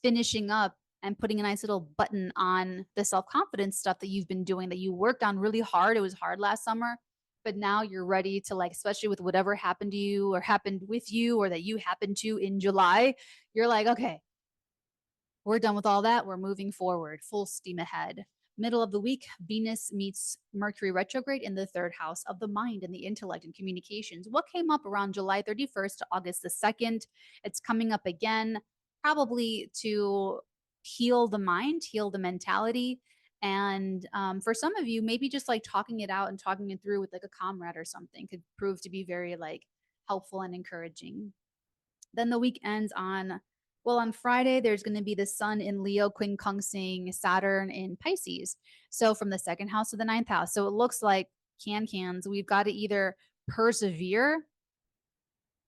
finishing up and putting a nice little button on the self-confidence stuff that you've been doing, that you worked on really hard? It was hard last summer, but now you're ready to, like, especially with whatever happened to you or happened with you or that you happened to in July, you're like, okay, we're done with all that. We're moving forward, full steam ahead. Middle of the week, Venus meets Mercury retrograde in the third house of the mind and the intellect and communications. What came up around July 31st to August the 2nd? It's coming up again, probably to heal the mind, heal the mentality. And for some of you, maybe just like talking it out and talking it through with like a comrade or something could prove to be very like helpful and encouraging. Then the week ends on, well, on Friday, there's going to be the sun in Leo, 𝚃𝚗𝚐𝚕𝚗, Saturn in Pisces. So from the second house to the ninth house. So it looks like cans, we've got to either persevere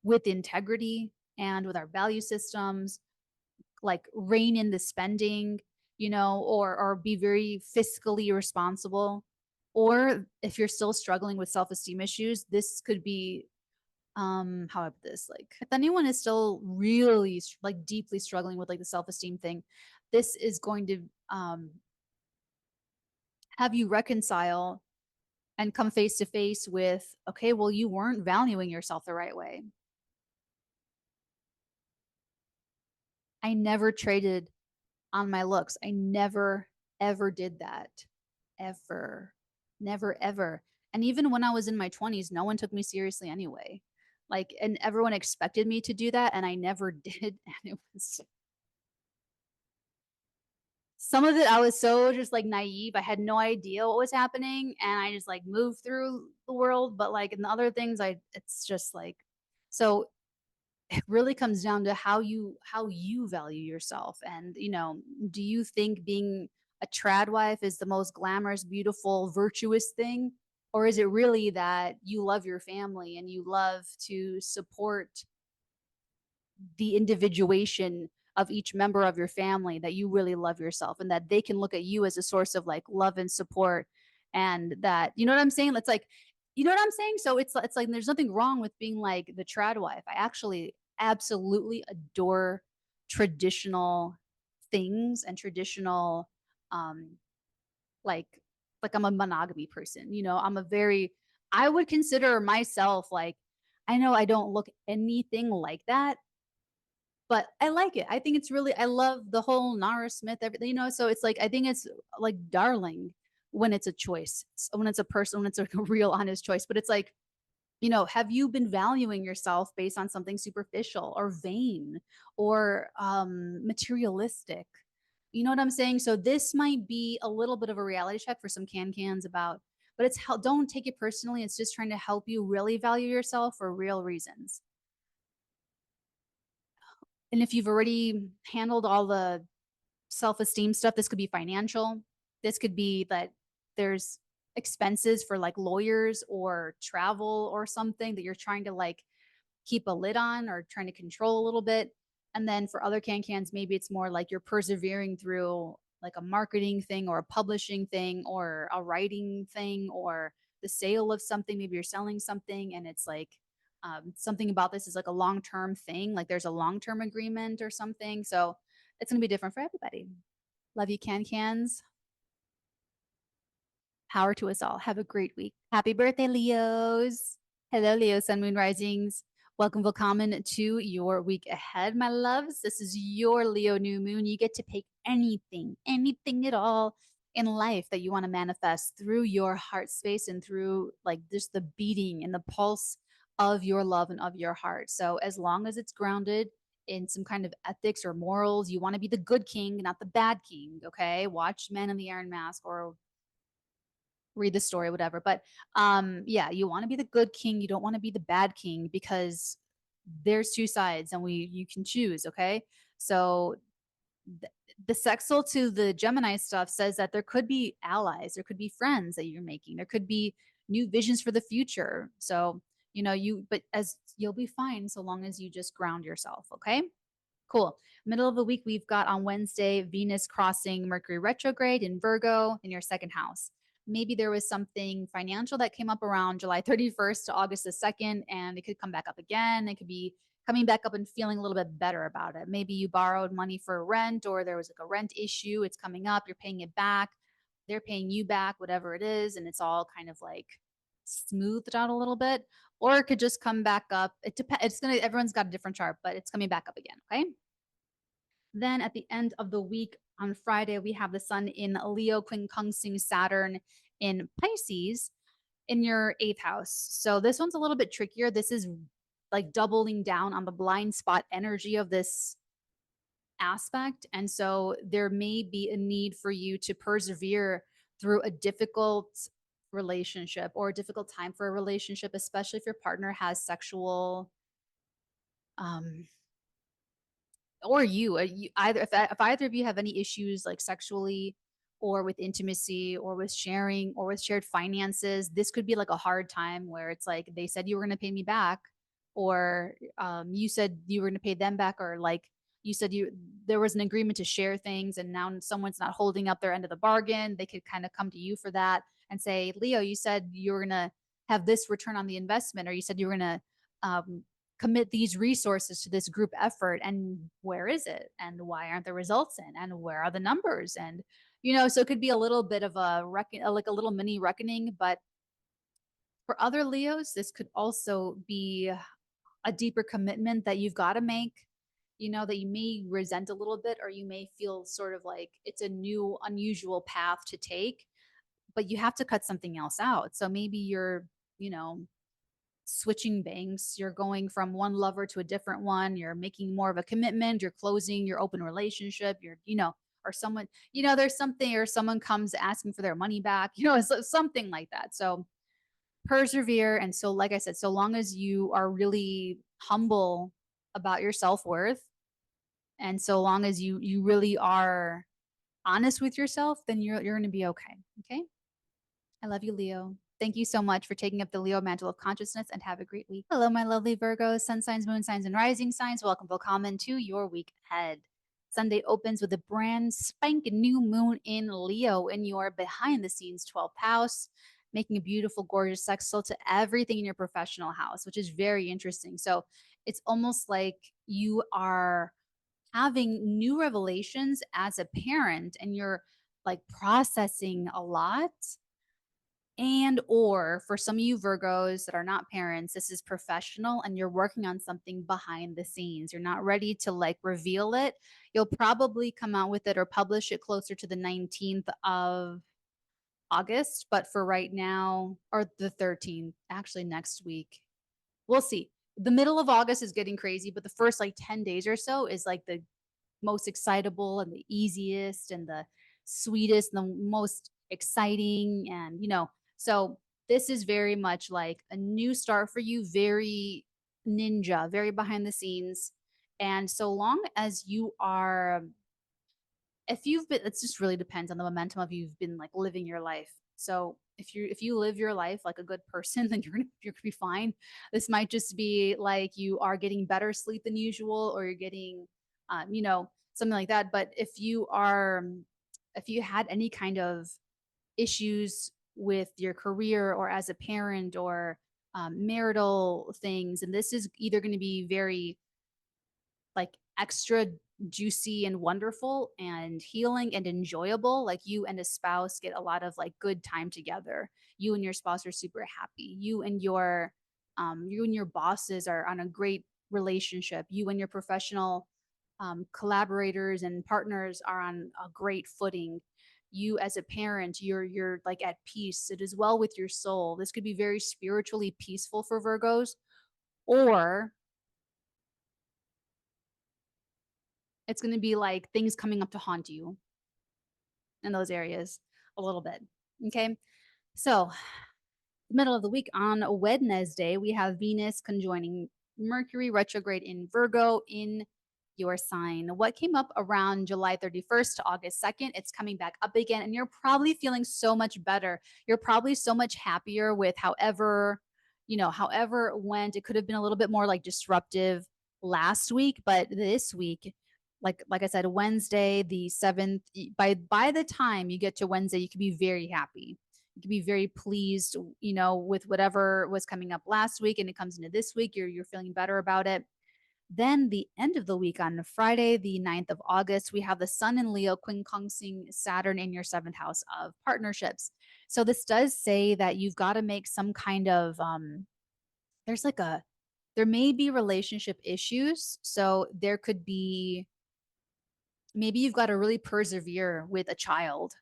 with integrity and with our value systems, like rein in the spending, you know, or be very fiscally responsible. Or if you're still struggling with self-esteem issues, this could be how I put this, like if anyone is still really like deeply struggling with like the self-esteem thing, this is going to have you reconcile and come face to face with, okay, well, you weren't valuing yourself the right way. I never traded on my looks. I never ever did that, ever, never ever. And even when I was in my 20s, no one took me seriously anyway. Like, and everyone expected me to do that, and I never did. And it was some of it, I was so just like naive. I had no idea what was happening, and I just like moved through the world. But like in the other things, it's just like, so it really comes down to how you value yourself. And you know, do you think being a trad wife is the most glamorous, beautiful, virtuous thing? Or is it really that you love your family and you love to support the individuation of each member of your family, that you really love yourself and that they can look at you as a source of like love and support? And that, you know what I'm saying? It's like, you know what I'm saying? So it's like there's nothing wrong with being like the trad wife. I actually absolutely adore traditional things and traditional um like like I'm a monogamy person, you know. I would consider myself like, I know I don't look anything like that, but I like it. I think it's really, I love the whole Nara Smith, everything, you know. So it's like, I think it's like darling when it's a choice, when it's a person, when it's a real honest choice. But it's like, You know, have you been valuing yourself based on something superficial or vain or materialistic? You know what I'm saying? So this might be a little bit of a reality check for some cans about, but it's how, don't take it personally. It's just trying to help you really value yourself for real reasons. And if you've already handled all the self-esteem stuff, this could be financial. This could be that there's expenses for like lawyers or travel or something that you're trying to like keep a lid on or trying to control a little bit. And then for other cans, maybe it's more like you're persevering through like a marketing thing or a publishing thing or a writing thing or the sale of something. Maybe you're selling something and it's like something about this is like a long term thing, like there's a long term agreement or something. So it's going to be different for everybody. Love you, cans. Power to us all. Have a great week. Happy birthday, Leos. Hello, Leo, Sun, Moon, Risings. Welcome, willkommen to your week ahead, my loves. This is your Leo new moon. You get to pick anything at all in life that you want to manifest through your heart space and through like just the beating and the pulse of your love and of your heart. So as long as it's grounded in some kind of ethics or morals, you want to be the good king, not the bad king. Okay. Watch Man in the Iron Mask or read the story, whatever. But yeah, you want to be the good king. You don't want to be the bad king because there's two sides and you can choose. Okay. So the sextile to the Gemini stuff says that there could be allies, there could be friends that you're making, there could be new visions for the future. So, you know, but as you'll be fine so long as you just ground yourself. Okay. Cool. Middle of the week, we've got on Wednesday, Venus crossing Mercury retrograde in Virgo in your second house. Maybe there was something financial that came up around July 31st to August the 2nd, and it could come back up again. It could be coming back up and feeling a little bit better about it. Maybe you borrowed money for rent or there was like a rent issue. It's coming up, you're paying it back, they're paying you back, whatever it is. And it's all kind of like smoothed out a little bit, or it could just come back up. It depends. Everyone's got a different chart, but it's coming back up again. Okay. Then at the end of the week on Friday, we have the sun in Leo, quincunxing Saturn in Pisces in your eighth house. So this one's a little bit trickier. This is like doubling down on the blind spot energy of this aspect. And so there may be a need for you to persevere through a difficult relationship or a difficult time for a relationship, especially if your partner has sexual um or you either if either of you have any issues like sexually or with intimacy or with sharing or with shared finances, this could be like a hard time where it's like they said you were going to pay me back, or you said you were going to pay them back, or like you said you there was an agreement to share things and now someone's not holding up their end of the bargain. They could kind of come to you for that and say, Leo, you said you were going to have this return on the investment, or you said you were going to um, commit these resources to this group effort, and where is it and why aren't the results in and where are the numbers, and you know, so it could be a little bit of a like a little mini reckoning. But for other Leos, this could also be a deeper commitment that you've got to make, you know, that you may resent a little bit, or you may feel sort of like it's a new unusual path to take, but you have to cut something else out. So maybe you're, you know, switching banks, you're going from one lover to a different one, you're making more of a commitment, you're closing your open relationship, you're, you know, or someone, you know, there's something, or someone comes asking for their money back, you know, it's something like that. So persevere. And so, like I said, so long as you are really humble about your self-worth, and so long as you really are honest with yourself, then you're going to be okay. Okay. I love you, Leo. Thank you so much for taking up the Leo mantle of consciousness, and have a great week. Hello, my lovely Virgos, sun signs, moon signs, and rising signs. Welcome, willkommen to your week ahead. Sunday opens with a brand spanking new moon in Leo in your behind the scenes 12th house, making a beautiful, gorgeous sextile to everything in your professional house, which is very interesting. So it's almost like you are having new revelations as a parent and you're like processing a lot, and or for some of you Virgos that are not parents, this is professional and you're working on something behind the scenes. You're not ready to like reveal it. You'll probably come out with it or publish it closer to the 19th of August, but for right now, or the 13th, actually next week. we'll see. The middle of August is getting crazy, but the first like 10 days or so is like the most excitable and the easiest and the sweetest and the most exciting. And, so this is very much like a new start for you, very ninja, very behind the scenes. And so long as you are, if you've been, it just really depends on the momentum of you've been like living your life. So if you live your life like a good person, then you're gonna be fine. This might just be like you are getting better sleep than usual, or you're getting, something like that. But if you had any kind of issues with your career or as a parent or marital things, and this is either going to be very like extra juicy and wonderful and healing and enjoyable. Like you and a spouse get a lot of like good time together. You and your spouse are super happy. You and your bosses are on a great relationship. You and your professional collaborators and partners are on a great footing. You as a parent, you're like at peace. It is well with your soul. This could be very spiritually peaceful for Virgos, or it's going to be like things coming up to haunt you in those areas a little bit. Okay. So, middle of the week on Wednesday, we have Venus conjoining Mercury retrograde in Virgo in your sign. What came up around July 31st to August 2nd, it's coming back up again, and you're probably feeling so much better. You're probably so much happier with however it went. It could have been a little bit more like disruptive last week, but this week, like I said, Wednesday the 7th, by the time you get to Wednesday, you can be very happy. You can be very pleased, with whatever was coming up last week, and it comes into this week, you're feeling better about it. Then the end of the week on Friday, the 9th of August, we have the Sun in Leo, quincunxing Saturn in your seventh house of partnerships. So this does say that you've got to make some kind of there's like there may be relationship issues. So there could be, maybe you've got to really persevere with a child,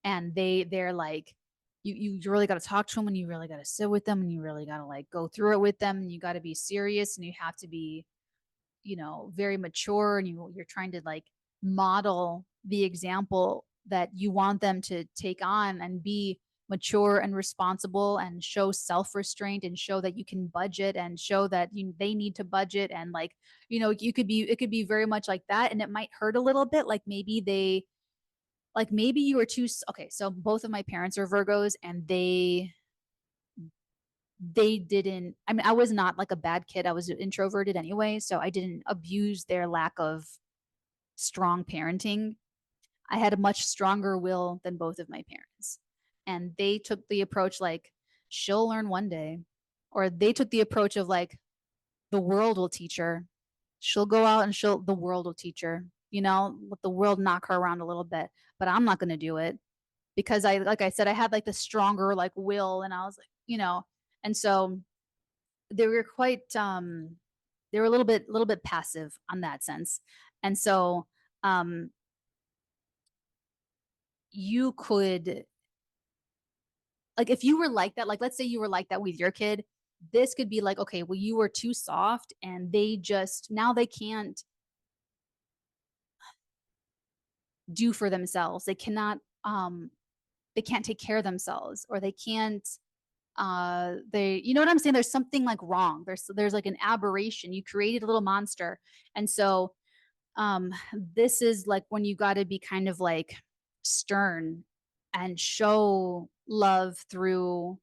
and they're like, you really got to talk to them, and you really got to sit with them, and you really got to like go through it with them, and you got to be serious, and you have to be, very mature, and you're trying to like model the example that you want them to take on, and be mature and responsible, and show self-restraint, and show that you can budget, and show that they need to budget, and like, it could be very much like that, and it might hurt a little bit, like maybe you were too, okay, so both of my parents are Virgos, and they didn't, I mean, I was not like a bad kid. I was introverted anyway, so I didn't abuse their lack of strong parenting. I had a much stronger will than both of my parents. And they took the approach like, she'll learn one day. Or they took the approach of like, the world will teach her. She'll go out and the world will teach her, let the world knock her around a little bit. But I'm not going to do it, because like I said, I had like the stronger like will, and I was like, and so they were they were a little bit passive on that sense. And so you could, like, if you were like that, like let's say you were like that with your kid, this could be like, okay, well, you were too soft, and now they can't do for themselves. They can't take care of themselves, or they can't, you know what I'm saying, there's something like wrong, there's like an aberration, you created a little monster. And so this is like when you got to be kind of like stern, and show love through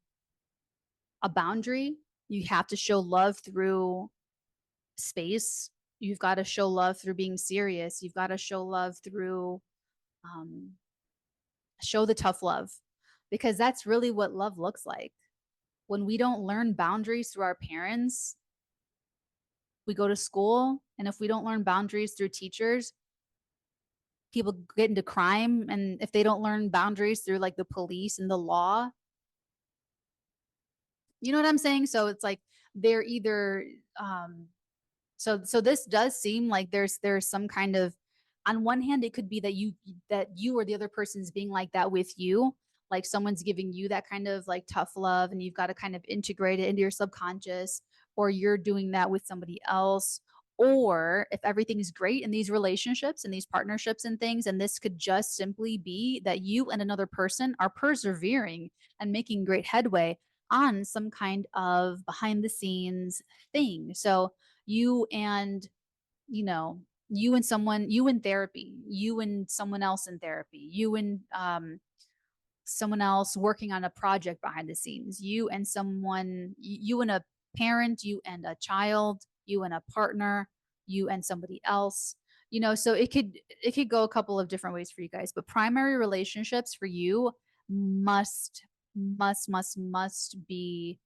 a boundary. You have to show love through space. You've got to show love through being serious. You've got to show love through um show the tough love, because that's really what love looks like. When we don't learn boundaries through our parents, we go to school, and if we don't learn boundaries through teachers, people get into crime, and if they don't learn boundaries through like the police and the law, you know what I'm saying? So it's like they're either so this does seem like there's some kind of, on one hand it could be that you or the other person's being like that with you, like someone's giving you that kind of like tough love, and you've got to kind of integrate it into your subconscious, or you're doing that with somebody else. Or if everything is great in these relationships and these partnerships and things, and this could just simply be that you and another person are persevering and making great headway on some kind of behind the scenes thing. So you and, you know, you and someone, you in therapy, you and someone else in therapy, you and someone else working on a project behind the scenes, you and someone, you and a parent, you and a child, you and a partner, you and somebody else. So it could go a couple of different ways for you guys, but primary relationships for you must be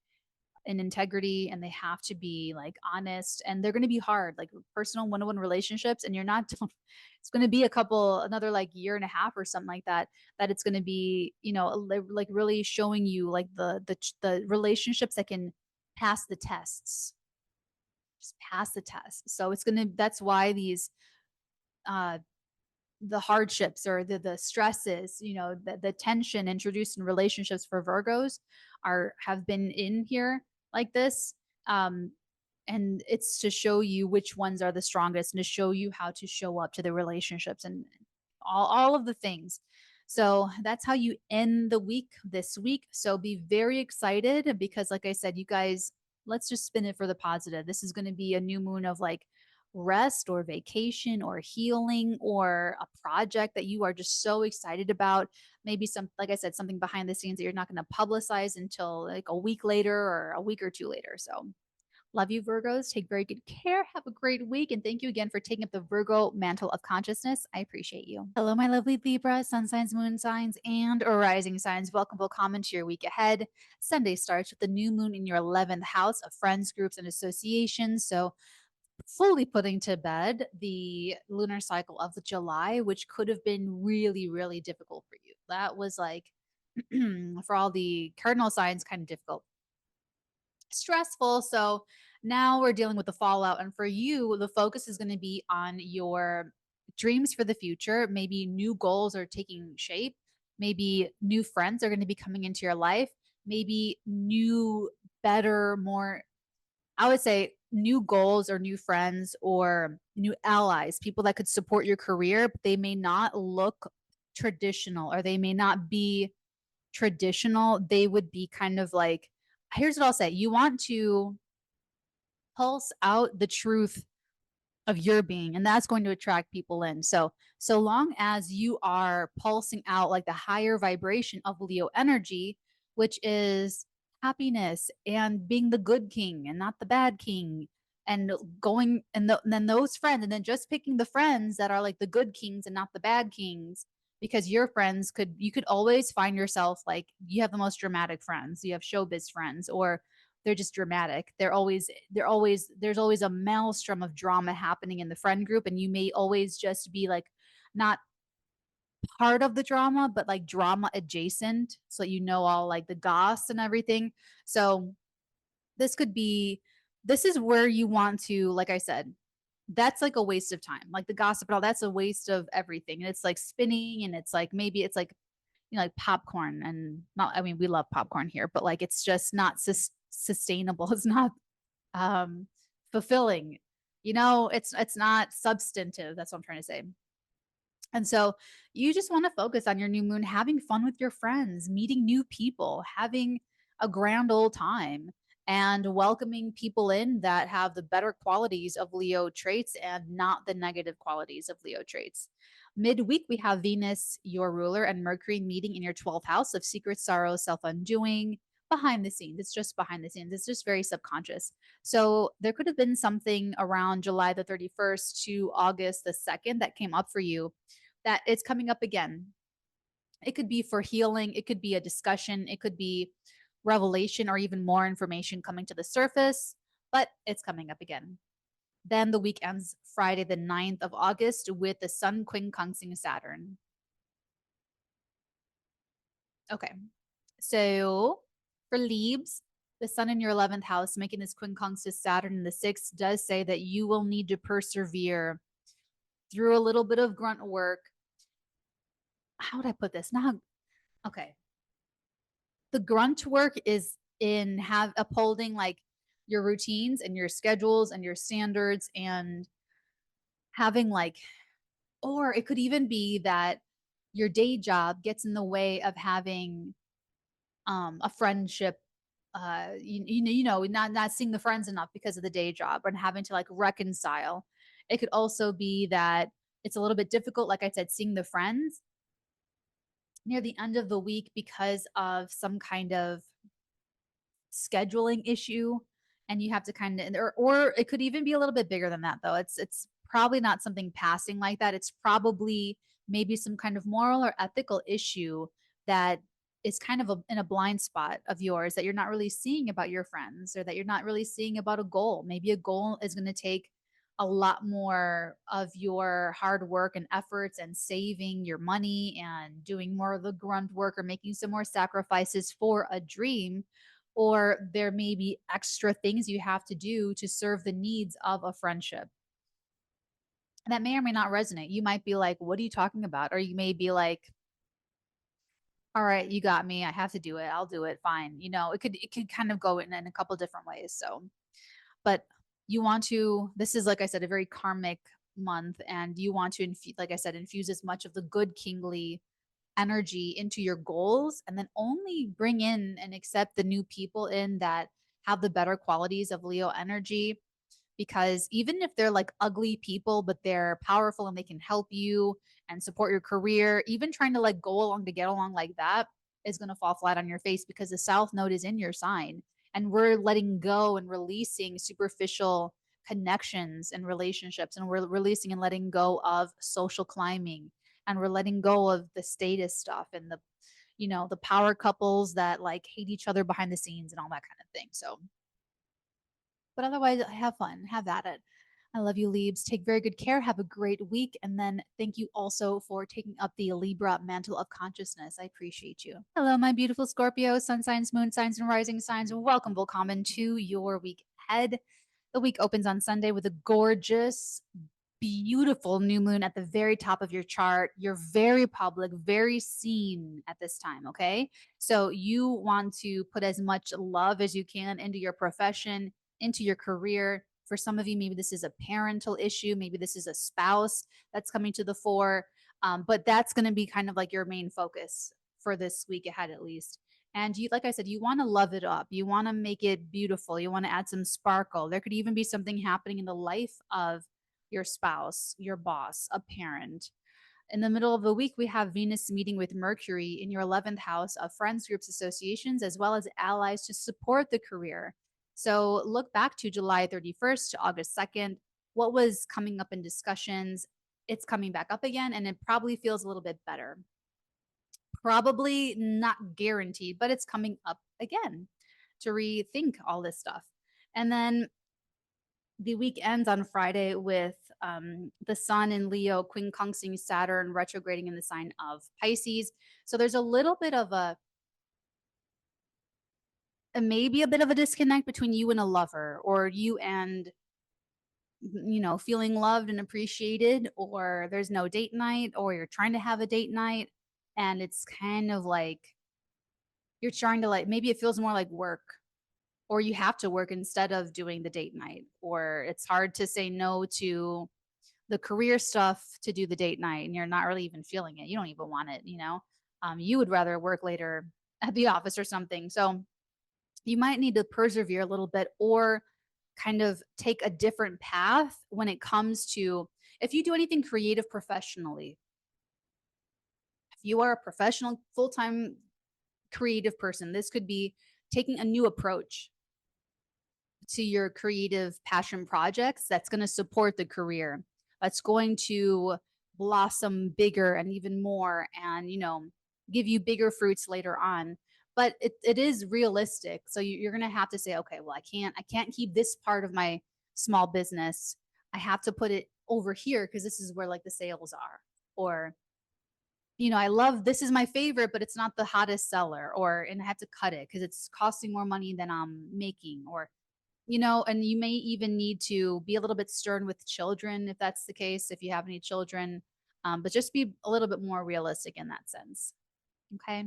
in integrity, and they have to be like honest, and they're going to be hard, like personal one-on-one relationships, and you're not it's going to be another like year and a half or something like that, that it's going to be, like really showing you like the relationships that can pass the tests, just pass the test. So that's why these uh the hardships or the stresses, the tension introduced in relationships for Virgos have been in here like this. Um, and it's to show you which ones are the strongest and to show you how to show up to the relationships and all of the things. So that's how you end the week this week. So be very excited because, like I said, you guys, let's just spin it for the positive. This is going to be a new moon of like rest or vacation or healing or a project that you are just so excited about. Maybe like I said, something behind the scenes that you're not going to publicize until like a week later or a week or two later. So love you, Virgos. Take very good care. Have a great week. And thank you again for taking up the Virgo mantle of consciousness. I appreciate you. Hello, my lovely Libra, sun signs, moon signs, and rising signs. Welcome, welcome to your week ahead. Sunday starts with the new moon in your 11th house of friends, groups, and associations. So fully putting to bed the lunar cycle of July, which could have been really, really difficult for you. That was like, for all the cardinal signs, kind of difficult, stressful. So now we're dealing with the fallout. And for you, the focus is going to be on your dreams for the future. Maybe new goals are taking shape. Maybe new friends are going to be coming into your life. Maybe new, better, more, I would say new goals or new friends or new allies, people that could support your career, but they may not look traditional or they may not be traditional. They would be kind of like, here's what I'll say. You want to pulse out the truth of your being, and that's going to attract people in. So long as you are pulsing out like the higher vibration of Leo energy, which is happiness and being the good king and not the bad king, and going and then those friends, and then just picking the friends that are like the good kings and not the bad kings, because your friends you could always find yourself like you have the most dramatic friends, you have showbiz friends, or they're just dramatic. There's always a maelstrom of drama happening in the friend group, and you may always just be like not part of the drama, but like drama adjacent. So all like the goss and everything. So this is where you want to, like I said, that's like a waste of time. Like the gossip and all, that's a waste of everything. And it's like spinning, and it's like maybe it's like like popcorn, and not, I mean, we love popcorn here, but like it's just not sustainable. It's not fulfilling. It's not substantive. That's what I'm trying to say. And so you just want to focus on your new moon, having fun with your friends, meeting new people, having a grand old time, and welcoming people in that have the better qualities of Leo traits and not the negative qualities of Leo traits. Midweek, we have Venus, your ruler, and Mercury meeting in your 12th house of secret sorrow, self undoing, behind the scenes. It's just behind the scenes. It's just very subconscious. So there could have been something around July the 31st to August the 2nd that came up for you that it's coming up again. It could be for healing, it could be a discussion, it could be revelation or even more information coming to the surface, but it's coming up again. Then the week ends Friday, the 9th of August, with the Sun 𝚃𝚗𝚎 Saturn. Okay. So for Libs, the Sun in your 11th house, making this 𝚃𝚗𝚎 Saturn in the 6th, does say that you will need to persevere through a little bit of grunt work. How would I put this? Now, okay. The grunt work is in upholding like your routines and your schedules and your standards, and having like, or it could even be that your day job gets in the way of having a friendship, not seeing the friends enough because of the day job and having to like reconcile. It could also be that it's a little bit difficult, like I said, seeing the friends near the end of the week because of some kind of scheduling issue, and you have to kind of, or it could even be a little bit bigger than that though. It's probably not something passing like that. It's probably maybe some kind of moral or ethical issue that is kind of in a blind spot of yours that you're not really seeing about your friends, or that you're not really seeing about a goal. Maybe a goal is going to take a lot more of your hard work and efforts and saving your money and doing more of the grunt work or making some more sacrifices for a dream, or there may be extra things you have to do to serve the needs of a friendship. And that may or may not resonate. You might be like, what are you talking about? Or you may be like, all right, you got me. I have to do it. I'll do it. Fine. It could kind of go in a couple different ways. So, but you want to, this is, like I said, a very karmic month, and you want to, like I said, infuse as much of the good kingly energy into your goals, and then only bring in and accept the new people in that have the better qualities of Leo energy. Because even if they're like ugly people, but they're powerful and they can help you and support your career, even trying to like go along to get along like that is going to fall flat on your face, because the South Node is in your sign, and we're letting go and releasing superficial connections and relationships, and we're releasing and letting go of social climbing, and we're letting go of the status stuff and the power couples that like hate each other behind the scenes and all that kind of thing. So, but otherwise, have fun, have at it. I love you, Leaves. Take very good care. Have a great week. And then thank you also for taking up the Libra mantle of consciousness. I appreciate you. Hello, my beautiful Scorpio, sun signs, moon signs, and rising signs. Welcome, Willkommen, to your week ahead. The week opens on Sunday with a gorgeous, beautiful new moon at the very top of your chart. You're very public, very seen at this time, okay? So you want to put as much love as you can into your profession, into your career. For some of you, maybe this is a parental issue, maybe this is a spouse that's coming to the fore, but that's going to be kind of like your main focus for this week ahead, at least. And you, like I said, you want to love it up. You want to make it beautiful. You want to add some sparkle. There could even be something happening in the life of your spouse, your boss, a parent. In the middle of the week, we have Venus meeting with Mercury in your 11th house of friends, groups, associations, as well as allies to support the career. So look back to July 31st to August 2nd. What was coming up in discussions? It's coming back up again, and it probably feels a little bit better. Probably not guaranteed, but it's coming up again to rethink all this stuff. And then the week ends on Friday with the sun in Leo, 𝚃𝚘𝚗𝚎 Saturn retrograding in the sign of Pisces. So there's a little bit of maybe a bit of a disconnect between you and a lover, or you and, feeling loved and appreciated, or there's no date night, or you're trying to have a date night. And it's kind of like you're trying to, like, maybe it feels more like work, or you have to work instead of doing the date night, or it's hard to say no to the career stuff to do the date night, and you're not really even feeling it. You don't even want it. You would rather work later at the office or something. So you might need to persevere a little bit, or kind of take a different path when it comes to, if you do anything creative professionally, if you are a professional full-time creative person, this could be taking a new approach to your creative passion projects that's going to support the career, that's going to blossom bigger and even more, and give you bigger fruits later on. But it is realistic, so you're going to have to say, okay, well, I can't keep this part of my small business. I have to put it over here because this is where like the sales are. Or I love, this is my favorite, but it's not the hottest seller, and I have to cut it because it's costing more money than I'm making. Or and you may even need to be a little bit stern with children if that's the case, if you have any children, but just be a little bit more realistic in that sense. Okay.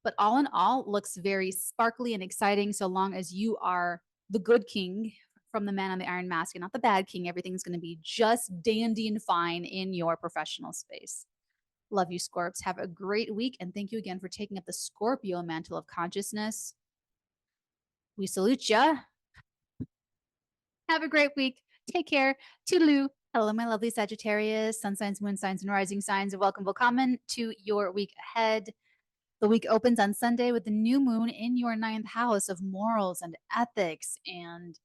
But all in all, looks very sparkly and exciting so long as you are the good king from the man on the iron mask and not the bad king. Everything's going to be just dandy and fine in your professional space. Love you, Scorps. Have a great week. And thank you again for taking up the Scorpio mantle of consciousness. We salute ya. Have a great week. Take care. Toodaloo. Hello, my lovely Sagittarius, sun signs, moon signs, and rising signs. Welcome, willkommen to your week ahead. The week opens on Sunday with the new moon in your 9th house of morals and ethics and,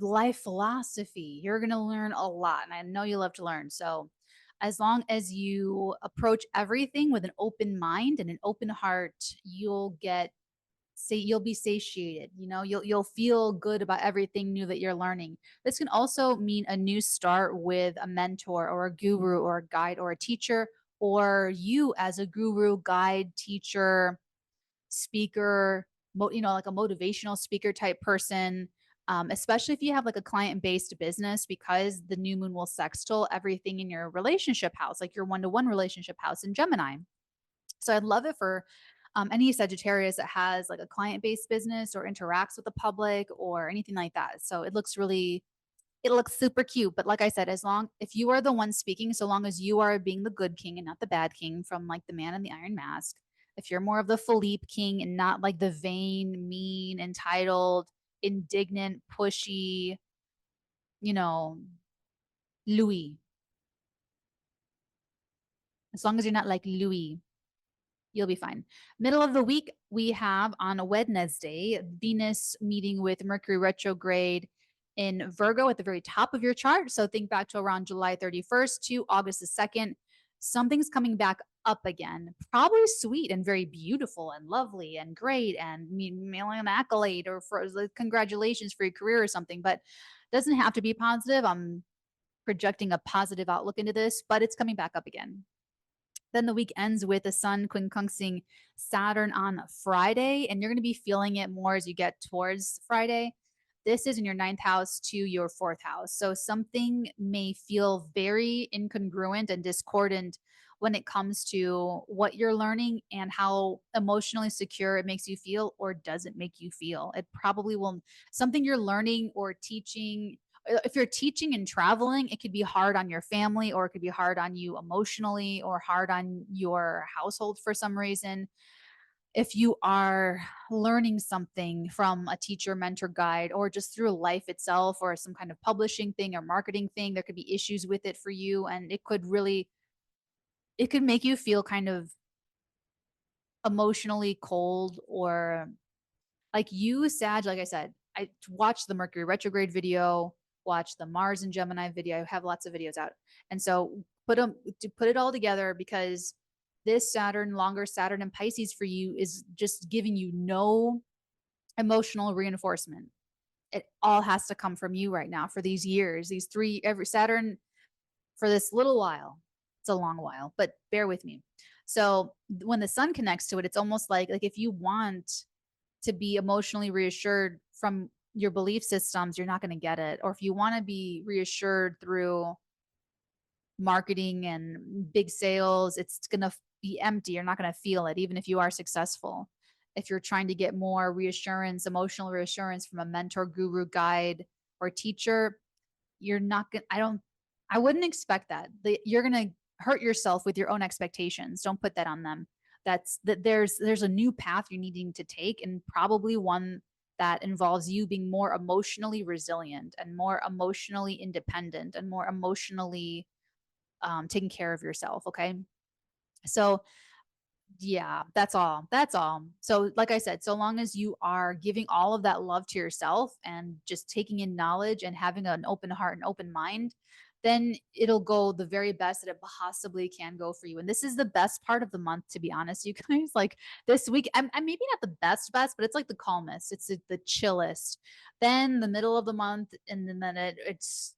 life philosophy. You're going to learn a lot. And I know you love to learn. So as long as you approach everything with an open mind and an open heart, you'll be satiated. You'll feel good about everything new that you're learning. This can also mean a new start with a mentor or a guru or a guide or a teacher, or you as a guru, guide, teacher, speaker, like a motivational speaker type person. Especially if you have like a client-based business, because the new moon will sextile everything in your relationship house, like your one-to-one relationship house in Gemini. So I'd love it for any Sagittarius that has like a client-based business or interacts with the public or anything like that. So it looks super cute. But like I said, if you are the one speaking, so long as you are being the good king and not the bad king from like the man in the iron mask, if you're more of the Philippe king and not like the vain, mean, entitled, indignant, pushy, Louis, as long as you're not like Louis, you'll be fine. Middle of the week, we have on a Wednesday, Venus meeting with Mercury retrograde in Virgo at the very top of your chart. So think back to around July 31st to August the 2nd. Something's coming back up again, probably sweet and very beautiful and lovely and great and mailing an accolade or for congratulations for your career or something, but it doesn't have to be positive. I'm projecting a positive outlook into this, but it's coming back up again. Then the week ends with the sun quincunxing Saturn on Friday, and you're going to be feeling it more as you get towards Friday. This is in your 9th house to your 4th house. So something may feel very incongruent and discordant when it comes to what you're learning and how emotionally secure it makes you feel or doesn't make you feel. It probably will, something you're learning or teaching. If you're teaching and traveling, it could be hard on your family, or it could be hard on you emotionally, or hard on your household for some reason. If you are learning something from a teacher, mentor, guide, or just through life itself, or some kind of publishing thing or marketing thing, there could be issues with it for you. And it could make you feel kind of emotionally cold, or like you, Sag, like I said, I watched the Mercury retrograde video, watched the Mars and Gemini video. I have lots of videos out. And so put it all together, because this longer Saturn in Pisces for you is just giving you no emotional reinforcement. It all has to come from you right now for these years, every Saturn for this little while. It's a long while, but bear with me. So when the sun connects to it, it's almost like if you want to be emotionally reassured from your belief systems, you're not going to get it. Or if you want to be reassured through marketing and big sales, it's going to be empty. You're not going to feel it, even if you are successful. If you're trying to get more reassurance, emotional reassurance from a mentor, guru, guide, or teacher, you're not going to, I wouldn't expect that. You're going to hurt yourself with your own expectations. Don't put that on them. There's a new path you're needing to take, and probably one that involves you being more emotionally resilient and more emotionally independent and more emotionally taking care of yourself. Okay. So yeah, that's all. So like I said, so long as you are giving all of that love to yourself and just taking in knowledge and having an open heart and open mind, then it'll go the very best that it possibly can go for you. And this is the best part of the month, to be honest, you guys. Like this week, I'm maybe not the best, but it's like the calmest. It's the chillest. Then the middle of the month, and then it's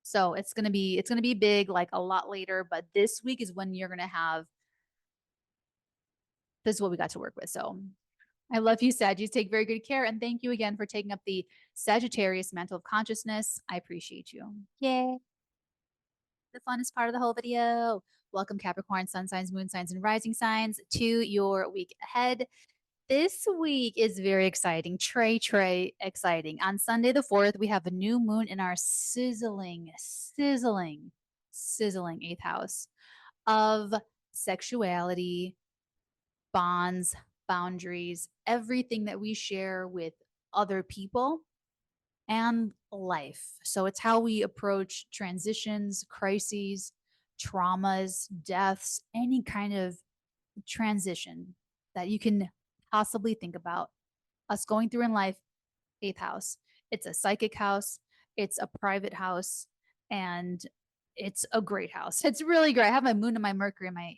so it's gonna be big, like a lot later. But this week is when you're gonna have. This is what we got to work with. So I love you, Sag. You take very good care. And thank you again for taking up the Sagittarius mantle of consciousness. I appreciate you. Yay. the funnest part of the whole video. Welcome Capricorn, sun signs, moon signs, and rising signs to your week ahead. This week is very exciting, Trey exciting. On Sunday the 4th, we have a new moon in our sizzling 8th house of sexuality, bonds, boundaries, everything that we share with other people and life. So it's how we approach transitions, crises, traumas, deaths, any kind of transition that you can possibly think about us going through in life. 8th house. It's a psychic house, it's a private house, and it's a great house. It's really great. I have my moon and my Mercury in my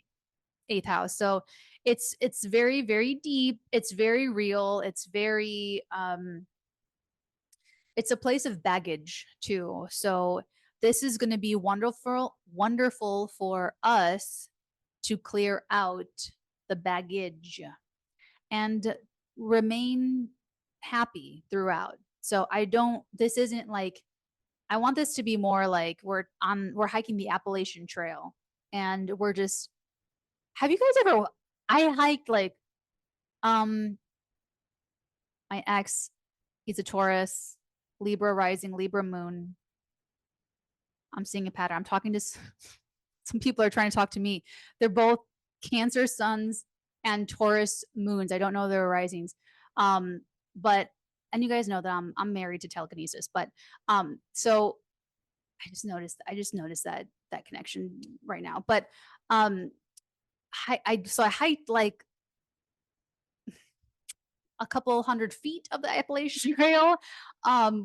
8th house. So it's very, very deep. It's very real. It's very it's a place of baggage too. So this is going to be wonderful for us to clear out the baggage and remain happy throughout. So this isn't like, I want this to be more like we're hiking the Appalachian Trail and have you guys ever, I hiked like, my ex, he's a Taurus, Libra rising, Libra moon. I'm seeing a pattern. I'm talking to some people are trying to talk to me. They're both Cancer suns and Taurus moons. I don't know their risings. But and you guys know that I'm married to telekinesis, but so I just noticed that connection right now. But I hiked like a couple 100 feet of the Appalachian Trail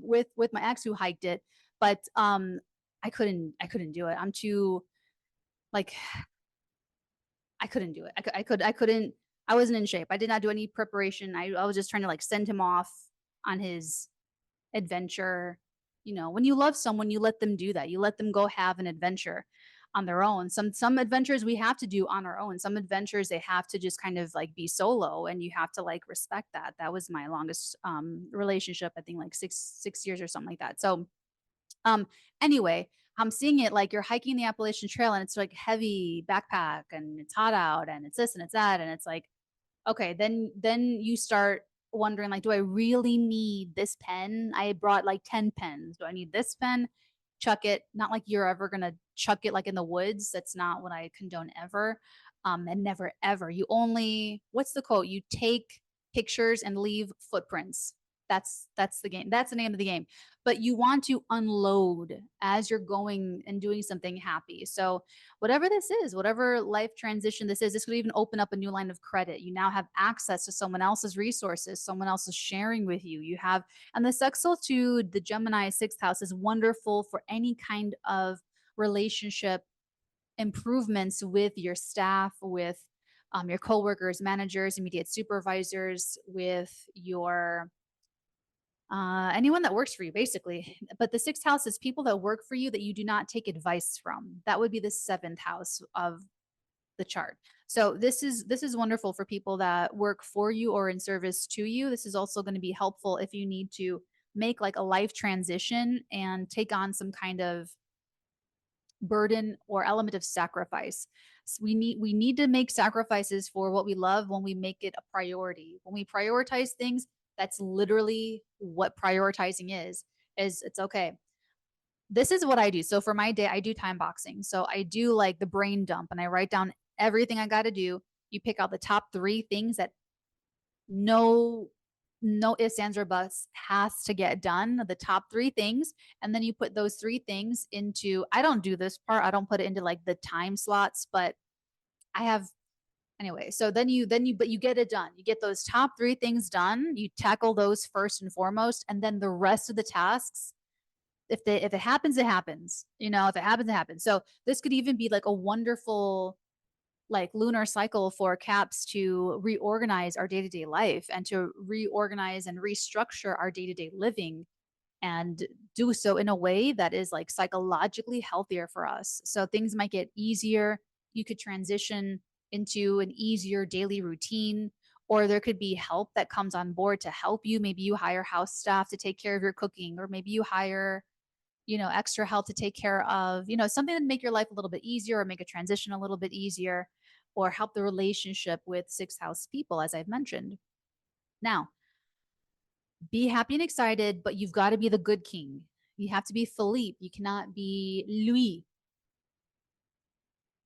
with my ex who hiked it, but I couldn't do it. I'm too like I couldn't do it. I couldn't. I wasn't in shape. I did not do any preparation. I was just trying to like send him off on his adventure. You know, when you love someone, you let them do that. You let them go have an adventure on their own. Some adventures we have to do on our own. Some adventures they have to just kind of like be solo, and you have to like respect that. That was my longest relationship. I think like six years or something like that. So anyway, I'm seeing it like you're hiking the Appalachian Trail and it's like heavy backpack and it's hot out and it's this and it's that. And it's like, okay, then you start wondering like, do I really need this pen? I brought like 10 pens. Do I need this pen? Chuck it. Not like you're ever gonna chuck it like in the woods. That's not what I condone ever. And never ever. You only, what's the quote? You take pictures and leave footprints. That's the game. That's the name of the game. But you want to unload as you're going and doing something happy. So whatever this is, whatever life transition this is, this could even open up a new line of credit. You now have access to someone else's resources, someone else is sharing with you. You have, and the sextile to the Gemini 6th house is wonderful for any kind of relationship improvements with your staff, with your coworkers, managers, immediate supervisors, with your anyone that works for you basically. But the 6th house is people that work for you that you do not take advice from. That would be the 7th house of the chart. So this is wonderful for people that work for you or in service to you. This is also going to be helpful if you need to make like a life transition and take on some kind of burden or element of sacrifice. So we need to make sacrifices for what we love when we make it a priority. When we prioritize things, that's literally what prioritizing is it's okay. This is what I do. So for my day, I do time boxing. So I do like the brain dump and I write down everything I got to do. You pick out the top 3 things that no ifs, ands, or buts has to get done, the top 3 things. And then you put those 3 things into, I don't do this part. I don't put it into like the time slots, but I have anyway. So then you but you get it done. You get those top 3 things done. You tackle those first and foremost. And then the rest of the tasks, if it happens, it happens. You know, if it happens, it happens. So this could even be like a wonderful like lunar cycle for Caps to reorganize our day-to-day life and to reorganize and restructure our day-to-day living and do so in a way that is like psychologically healthier for us. So things might get easier. You could transition into an easier daily routine, or there could be help that comes on board to help you. Maybe you hire house staff to take care of your cooking, or maybe you hire extra help to take care of, something to make your life a little bit easier or make a transition a little bit easier or help the relationship with sixth house people, as I've mentioned. Now, be happy and excited, but you've got to be the good king. You have to be Philippe. You cannot be Louis.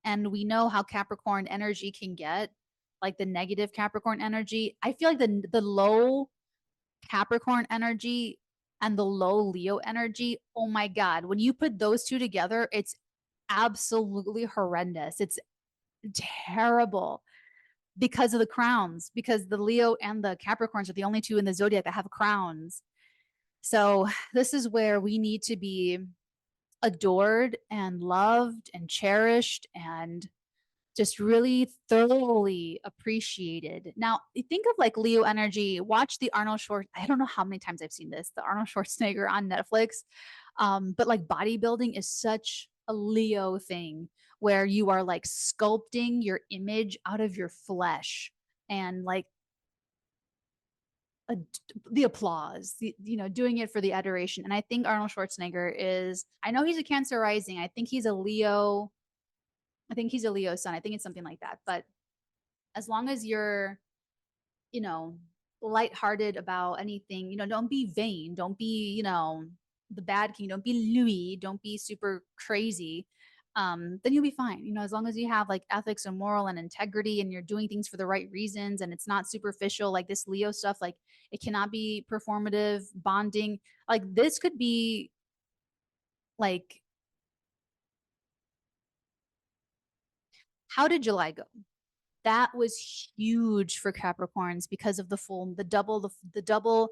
And we know how Capricorn energy can get, like the negative Capricorn energy. I feel like the low Capricorn energy and the low Leo energy, oh my God, when you put those two together, it's absolutely horrendous. It's terrible because of the crowns, because the Leo and the Capricorns are the only two in the zodiac that have crowns. So this is where we need to be adored and loved and cherished and just really thoroughly appreciated. Now, think of like Leo energy. Watch the Arnold Schwarzenegger. I don't know how many times I've seen this, the Arnold Schwarzenegger on Netflix. But like bodybuilding is such a Leo thing where you are like sculpting your image out of your flesh and like the applause, doing it for the adoration. And I think Arnold Schwarzenegger is, I know he's a Cancer rising. I think he's a Leo. I think he's a Leo sun. I think it's something like that. But as long as you're, you know, lighthearted about anything, don't be vain. Don't be, the bad king. Don't be Louis. Don't be super crazy. Then you'll be fine. As long as you have like ethics and moral and integrity and you're doing things for the right reasons and it's not superficial, like this Leo stuff, like it cannot be performative, bonding. Like this could be like, how did July go? That was huge for Capricorns because of the double,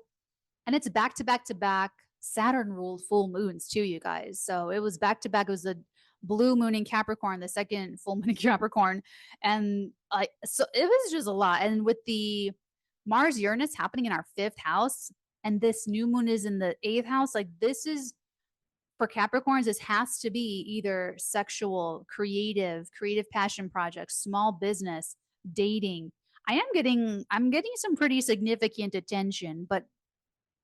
and it's back to back to back. Saturn ruled full moons too, you guys. So it was back to back. It was the blue moon in Capricorn, the second full moon in Capricorn, and so it was just a lot. And with the Mars Uranus happening in our fifth house, and this new moon is in the eighth house, like this is for Capricorns, this has to be either sexual, creative passion projects, small business, dating. I'm getting some pretty significant attention, but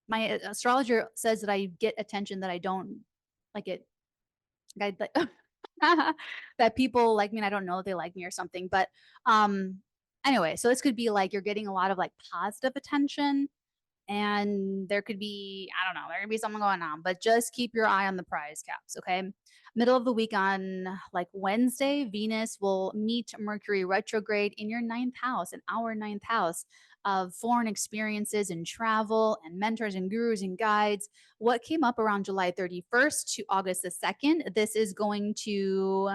my astrologer says that I get attention that I don't like it. I, that people like me and I don't know if they like me or something. But anyway, so this could be like you're getting a lot of like positive attention and there could be, I don't know, there could be something going on, but just keep your eye on the prize caps. Okay. Middle of the week on like Wednesday, Venus will meet Mercury retrograde in your ninth house, in our ninth house of foreign experiences and travel and mentors and gurus and guides. What came up around July 31st to August the 2nd, this is going to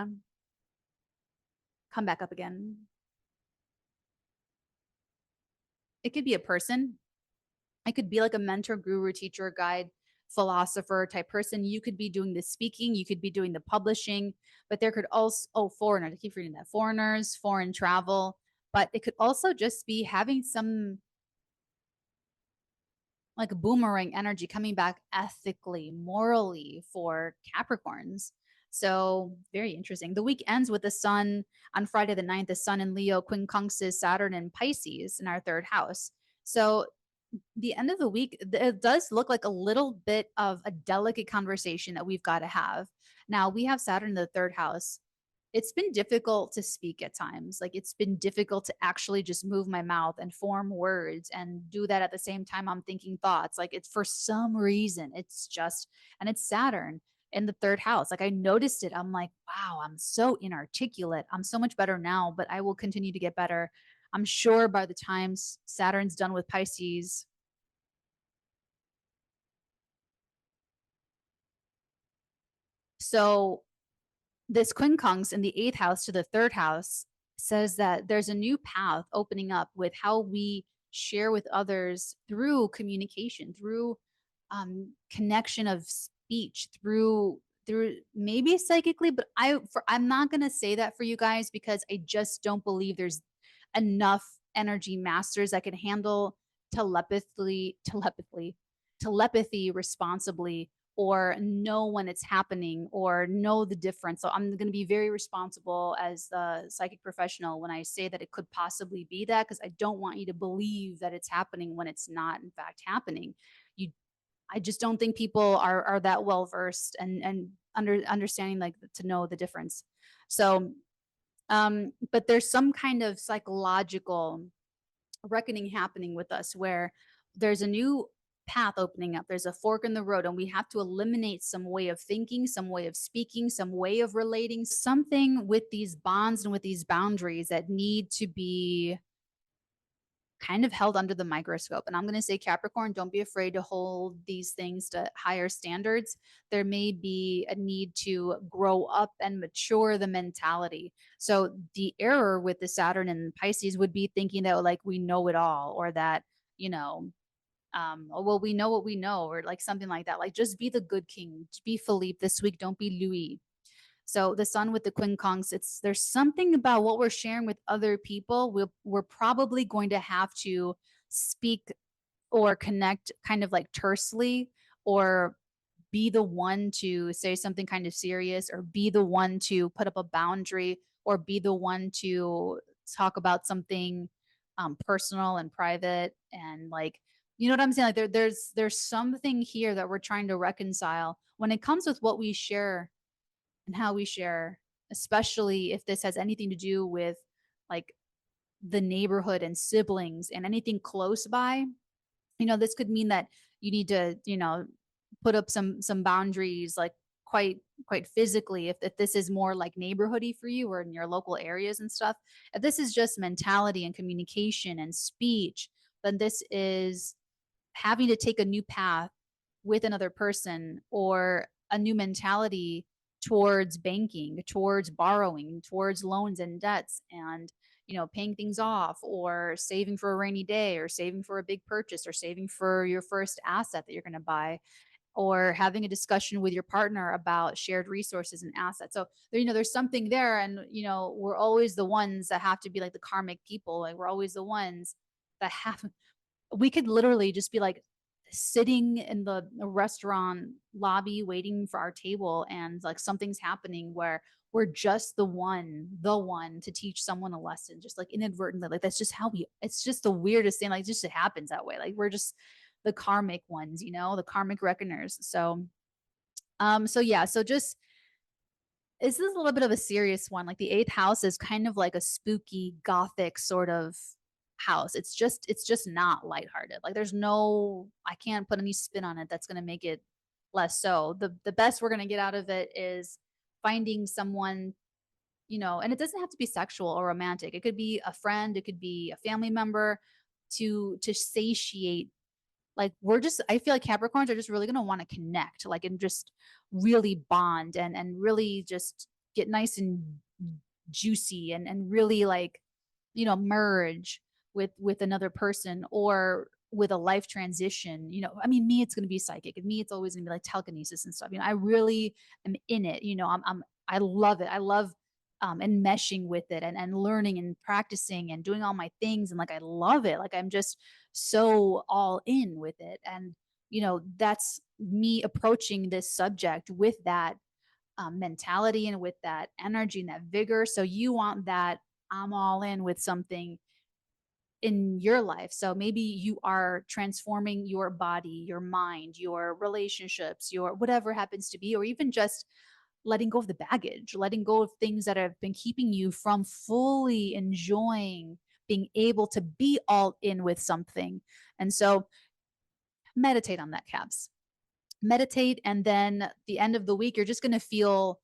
come back up again. It could be a person. It could be like a mentor, guru, teacher, guide, philosopher type person. You could be doing the speaking, you could be doing the publishing, but there could also, foreigners, I keep reading that, foreigners, foreign travel, but it could also just be having some like boomerang energy coming back ethically, morally for Capricorns. So very interesting. The week ends with the sun on Friday the 9th, the sun in Leo quincunxes Saturn in Pisces in our third house. So the end of the week, it does look like a little bit of a delicate conversation that we've got to have. Now we have Saturn in the third house. It's been difficult to speak at times. Like it's been difficult to actually just move my mouth and form words and do that at the same time I'm thinking thoughts. Like it's for some reason, it's just, and it's Saturn in the third house. Like I noticed it. I'm like, wow, I'm so inarticulate. I'm so much better now, but I will continue to get better. I'm sure by the time Saturn's done with Pisces, so this quincunx in the eighth house to the third house says that there's a new path opening up with how we share with others through communication, through connection of speech, through maybe psychically, but I'm not gonna say that for you guys because I just don't believe there's enough energy masters that can handle telepathy responsibly or know when it's happening or know the difference. So I'm going to be very responsible as the psychic professional when I say that it could possibly be that, because I don't want you to believe that it's happening when it's not in fact happening. You I just don't think people are that well versed and understanding, like, to know the difference. So, but there's some kind of psychological reckoning happening with us where there's a new path opening up. There's a fork in the road, and we have to eliminate some way of thinking, some way of speaking, some way of relating, something with these bonds and with these boundaries that need to be kind of held under the microscope. And I'm going to say, Capricorn, don't be afraid to hold these things to higher standards. There may be a need to grow up and mature the mentality. So the error with the Saturn and Pisces would be thinking that, like, we know it all, or that, you know, oh, well, we know what we know, or like something like that. Like, just be the good king, be Philippe this week, don't be Louis. So the sun with the quincunx, it's there's something about what we're sharing with other people. We're probably going to have to speak or connect kind of like tersely, or be the one to say something kind of serious, or be the one to put up a boundary, or be the one to talk about something personal and private, and, like, you know what I'm saying? Like, there's something here that we're trying to reconcile when it comes with what we share and how we share, especially if this has anything to do with, like, the neighborhood and siblings and anything close by. This could mean that you need to, put up some boundaries, like, quite physically, if this is more like neighborhoody for you or in your local areas and stuff. If this is just mentality and communication and speech, then this is having to take a new path with another person, or a new mentality towards banking, towards borrowing, towards loans and debts, and, paying things off, or saving for a rainy day, or saving for a big purchase, or saving for your first asset that you're going to buy, or having a discussion with your partner about shared resources and assets. So there's something there, and we're always the ones that have to be like the karmic people. Like, we're always the ones that have, we could literally just be like sitting in the restaurant lobby waiting for our table, and like something's happening where we're just the one to teach someone a lesson, just like inadvertently. Like, that's just how it's just the weirdest thing. Like, just it happens that way. Like, we're just the karmic ones, the karmic reckoners. So yeah, so just, this is a little bit of a serious one. Like, the eighth house is kind of like a spooky gothic sort of house. It's just not lighthearted. Like, I can't put any spin on it that's going to make it less so. The best we're going to get out of it is finding someone, and it doesn't have to be sexual or romantic. It could be a friend, it could be a family member, to satiate. Like, I feel like Capricorns are just really going to want to connect, like, and just really bond, and really just get nice and juicy, and really, like, merge with another person, or with a life transition. I mean, me, it's going to be psychic, and me, it's always going to be like telekinesis and stuff. I really am in it. I love it. I love enmeshing with it, and learning and practicing and doing all my things, and, like, I love it. Like, I'm just so all in with it. And that's me approaching this subject with that mentality, and with that energy and that vigor. So you want that, I'm all in with something in your life. So maybe you are transforming your body, your mind, your relationships, your whatever happens to be, or even just letting go of the baggage, letting go of things that have been keeping you from fully enjoying being able to be all in with something. And so meditate on that, Cabs. Meditate, and then the end of the week, you're just going to feel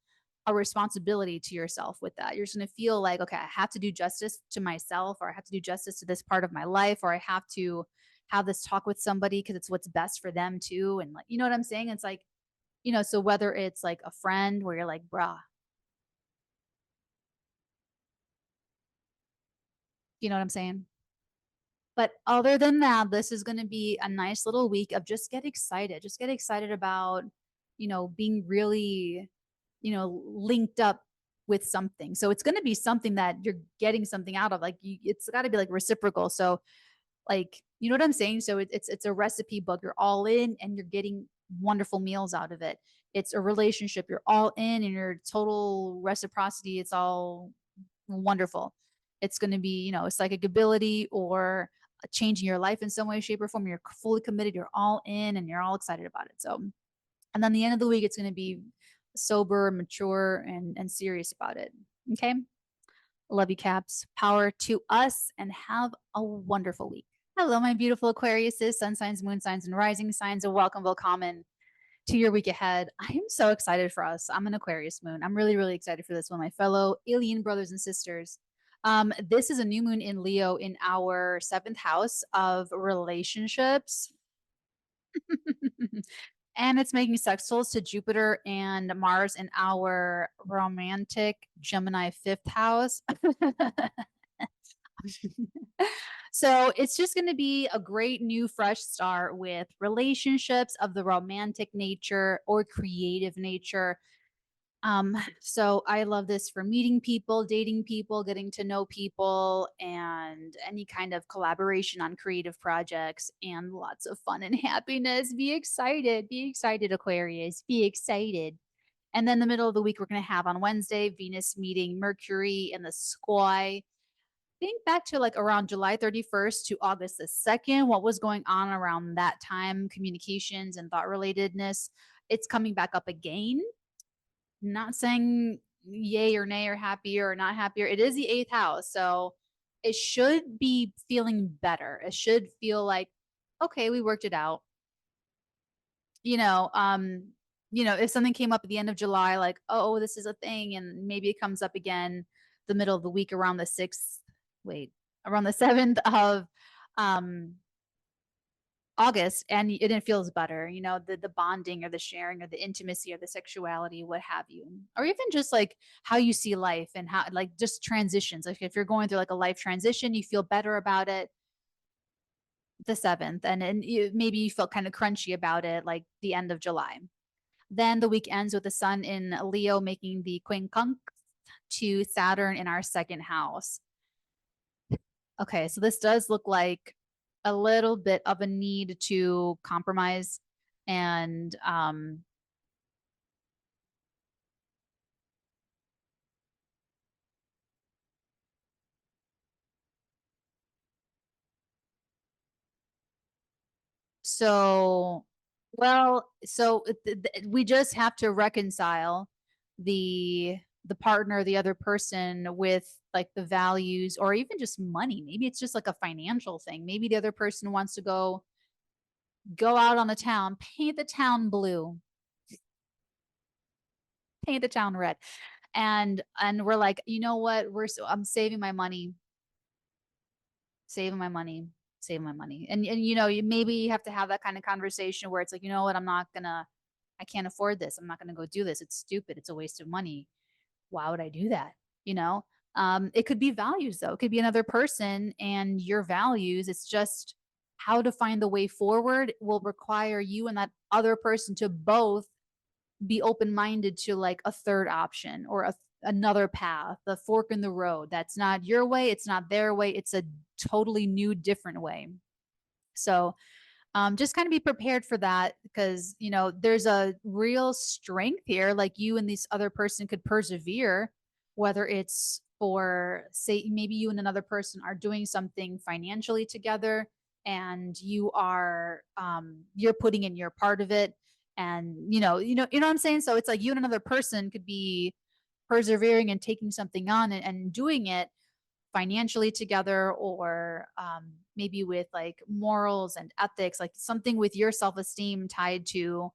a responsibility to yourself with that. You're just going to feel like, okay, I have to do justice to myself, or I have to do justice to this part of my life, or I have to have this talk with somebody because it's what's best for them too. And, like, you know what I'm saying? It's like, so whether it's like a friend where you're like, bruh, you know what I'm saying? But other than that, this is going to be a nice little week of just get excited. Just get excited about, being really, linked up with something. So it's going to be something that you're getting something out of. Like, it's got to be like reciprocal. So, like, you know what I'm saying? So it's a recipe book. You're all in, and you're getting wonderful meals out of it. It's a relationship. You're all in, and your total reciprocity. It's all wonderful. It's going to be, a psychic ability, or changing your life in some way, shape, or form. You're fully committed, you're all in, and you're all excited about it. So, and then the end of the week, it's going to be sober, mature, and serious about it. Okay. Love you, Caps. Power to us, and have a wonderful week. Hello, my beautiful Aquariuses, sun signs, moon signs, and rising signs. Welcome, willkommen to your week ahead. I am so excited for us. I'm an Aquarius moon. I'm really, really excited for this one, my fellow alien brothers and sisters. This is a new moon in Leo in our 7th house of relationships. And it's making sextiles to Jupiter and Mars in our romantic Gemini 5th house. So it's just going to be a great new fresh start with relationships of the romantic nature or creative nature. So I love this for meeting people, dating people, getting to know people, and any kind of collaboration on creative projects, and lots of fun and happiness. Be excited, Aquarius, be excited. And then the middle of the week, we're going to have on Wednesday, Venus meeting Mercury in the sky. Think back to like around July 31st to August the 2nd, what was going on around that time, communications and thought relatedness. It's coming back up again. Not saying yay or nay or happier or not happier. It is the 8th house. So it should be feeling better. It should feel like, okay, we worked it out. If something came up at the end of July, like, oh, this is a thing, and maybe it comes up again the middle of the week around the 6th, around the 7th of August, and it feels better, the bonding or the sharing or the intimacy or the sexuality, what have you, or even just like how you see life and how like just transitions. Like if you're going through like a life transition, you feel better about it the 7th, and maybe you felt kind of crunchy about it like the end of July. Then the week ends with the sun in Leo making the quincunx to Saturn in our 2nd house. Okay, so this does look like a little bit of a need to compromise and so we just have to reconcile the partner, the other person, with like the values or even just money. Maybe it's just like a financial thing. Maybe the other person wants to go out on the town, paint the town blue, paint the town red. And we're like, you know what? I'm saving my money, saving my money, saving my money. And maybe you have to have that kind of conversation where it's like, you know what? I can't afford this. I'm not gonna go do this. It's stupid. It's a waste of money. Why would I do that? You know? It could be values though. It could be another person and your values. It's just how to find the way forward will require you and that other person to both be open-minded to like a third option or another path, the fork in the road. That's not your way, it's not their way, it's a totally new, different way. So just kind of be prepared for that, because there's a real strength here, like you and this other person could persevere, whether it's for, say, maybe you and another person are doing something financially together, and you're putting in your part of it, and what I'm saying. So it's like you and another person could be persevering and taking something on and doing it financially together, or maybe with like morals and ethics, like something with your self-esteem tied to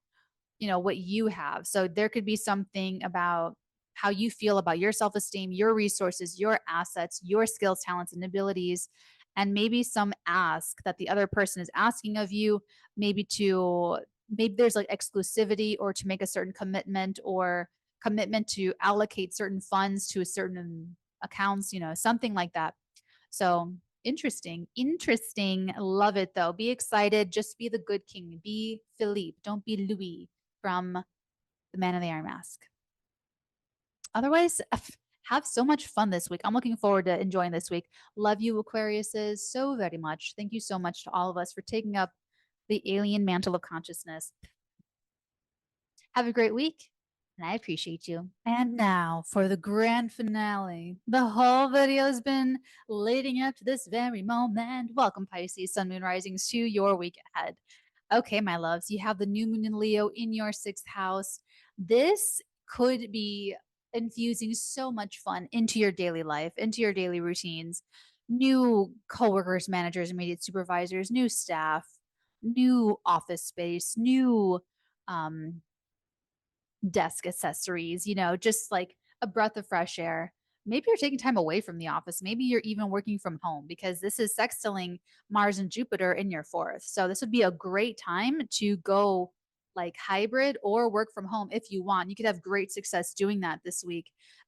what you have. So there could be something about how you feel about your self-esteem, your resources, your assets, your skills, talents, and abilities, and maybe some ask that the other person is asking of you, maybe there's like exclusivity, or to make a certain commitment, or commitment to allocate certain funds to a certain accounts, something like that. So interesting. Love it though. Be excited. Just be the good king. Be Philippe. Don't be Louis from The Man in the Iron Mask. Otherwise, have so much fun this week. I'm looking forward to enjoying this week. Love you, Aquariuses, so very much. Thank you so much to all of us for taking up the alien mantle of consciousness. Have a great week. And I appreciate you. And now for the grand finale. The whole video has been leading up to this very moment. Welcome, Pisces, Sun, Moon, Risings, to your week ahead. Okay, my loves, you have the new moon in Leo in your sixth house. This could be infusing so much fun into your daily life, into your daily routines. New coworkers, managers, immediate supervisors, new staff, new office space, new desk accessories, just like a breath of fresh air. Maybe you're taking time away from the office. Maybe you're even working from home because this is sextiling Mars and Jupiter in your fourth. So this would be a great time to go like hybrid or work from home if you want. You could have great success doing that this week.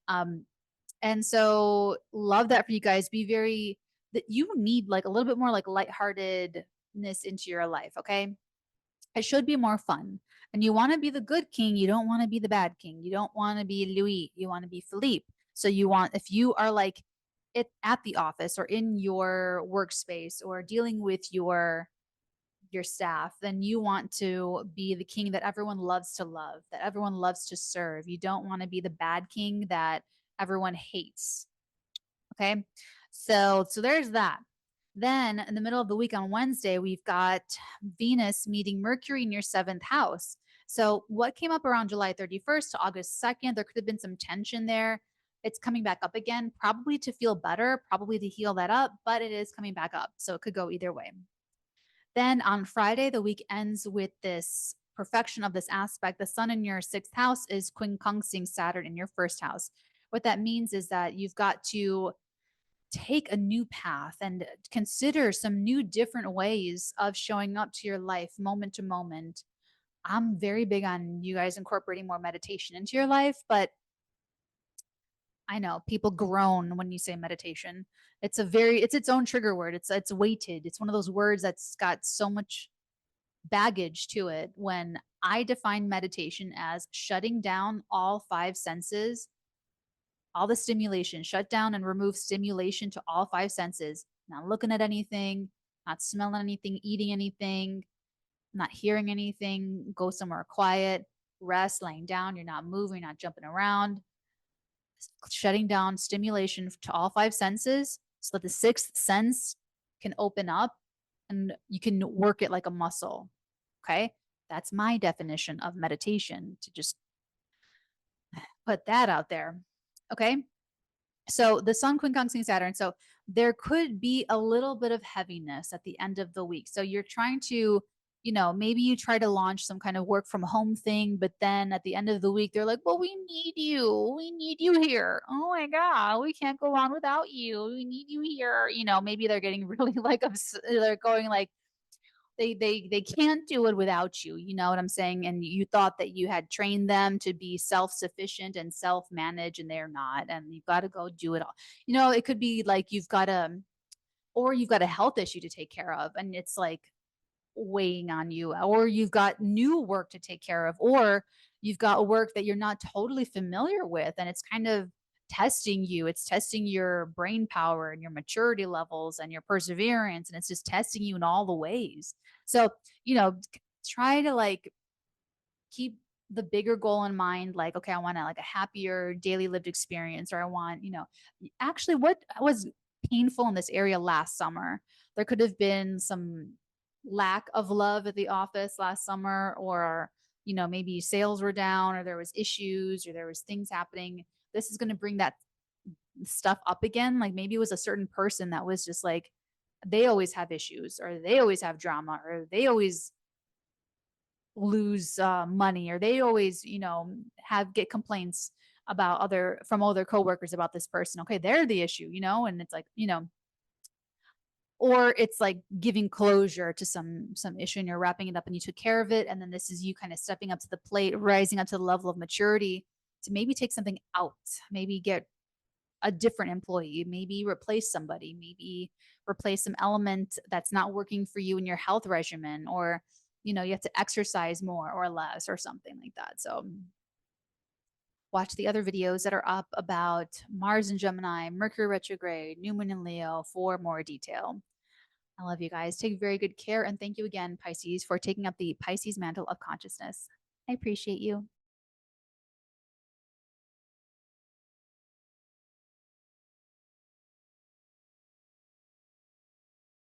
And so love that for you guys. Be very that you need like a little bit more like lightheartedness into your life. Okay. It should be more fun. And you want to be the good king. You don't want to be the bad king. You don't want to be Louis. You want to be Philippe. So you want, if you are like at the office or in your workspace or dealing with your staff, then you want to be the king that everyone loves to love, that everyone loves to serve. You don't want to be the bad king that everyone hates. Okay. So there's that. Then in the middle of the week on Wednesday, we've got Venus meeting Mercury in your seventh house. So what came up around July 31st to August 2nd, there could have been some tension there. It's coming back up again, probably to feel better, probably to heal that up, but it is coming back up. So it could go either way. Then on Friday, the week ends with this perfection of this aspect. The sun in your sixth house is quincunxing Saturn in your first house. What that means is that you've got to take a new path and consider some new different ways of showing up to your life moment to moment. I'm very big on you guys incorporating more meditation into your life, but I know people groan when you say meditation. It's its own trigger word. It's weighted. It's one of those words that's got so much baggage to it. When I define meditation as shutting down all five senses, all the stimulation, shut down and remove stimulation to all five senses, not looking at anything, not smelling anything, eating anything, not hearing anything, go somewhere quiet, rest, laying down, you're not moving, not jumping around, shutting down stimulation to all five senses so that the sixth sense can open up and you can work it like a muscle. Okay. That's my definition of meditation, to just put that out there. Okay. So the sun quincunxing Saturn. So there could be a little bit of heaviness at the end of the week. So you're trying to, maybe you try to launch some kind of work from home thing, but then at the end of the week, they're like, well, we need you. We need you here. Oh my God, we can't go on without you. We need you here. Maybe they're getting really like, they're going like, they can't do it without you, you know what I'm saying? And you thought that you had trained them to be self-sufficient and self-manage, and they're not, and you've got to go do it all. It could be like you've got a health issue to take care of, and it's like weighing on you, or you've got new work to take care of, or you've got work that you're not totally familiar with, and it's kind of testing you. It's testing your brain power and your maturity levels and your perseverance, and it's just testing you in all the ways. So, try to like keep the bigger goal in mind, like, okay, I want to like a happier daily lived experience, or I want, actually what was painful in this area last summer. There could have been some lack of love at the office last summer, or maybe sales were down, or there was issues, or there was things happening. This is going to bring that stuff up again. Like maybe it was a certain person that was just like, they always have issues, or they always have drama, or they always lose money, or they always get complaints from other coworkers about this person. Okay, they're the issue, and it's like, or it's like giving closure to some issue, and you're wrapping it up and you took care of it, and then this is you kind of stepping up to the plate, rising up to the level of maturity to maybe take something out, maybe get a different employee, maybe replace somebody, maybe replace some element that's not working for you in your health regimen, or you have to exercise more or less or something like that. So watch the other videos that are up about Mars in Gemini, Mercury retrograde, new moon in Leo for more detail. I love you guys. Take very good care, and thank you again, Pisces, for taking up the Pisces mantle of consciousness. I appreciate you.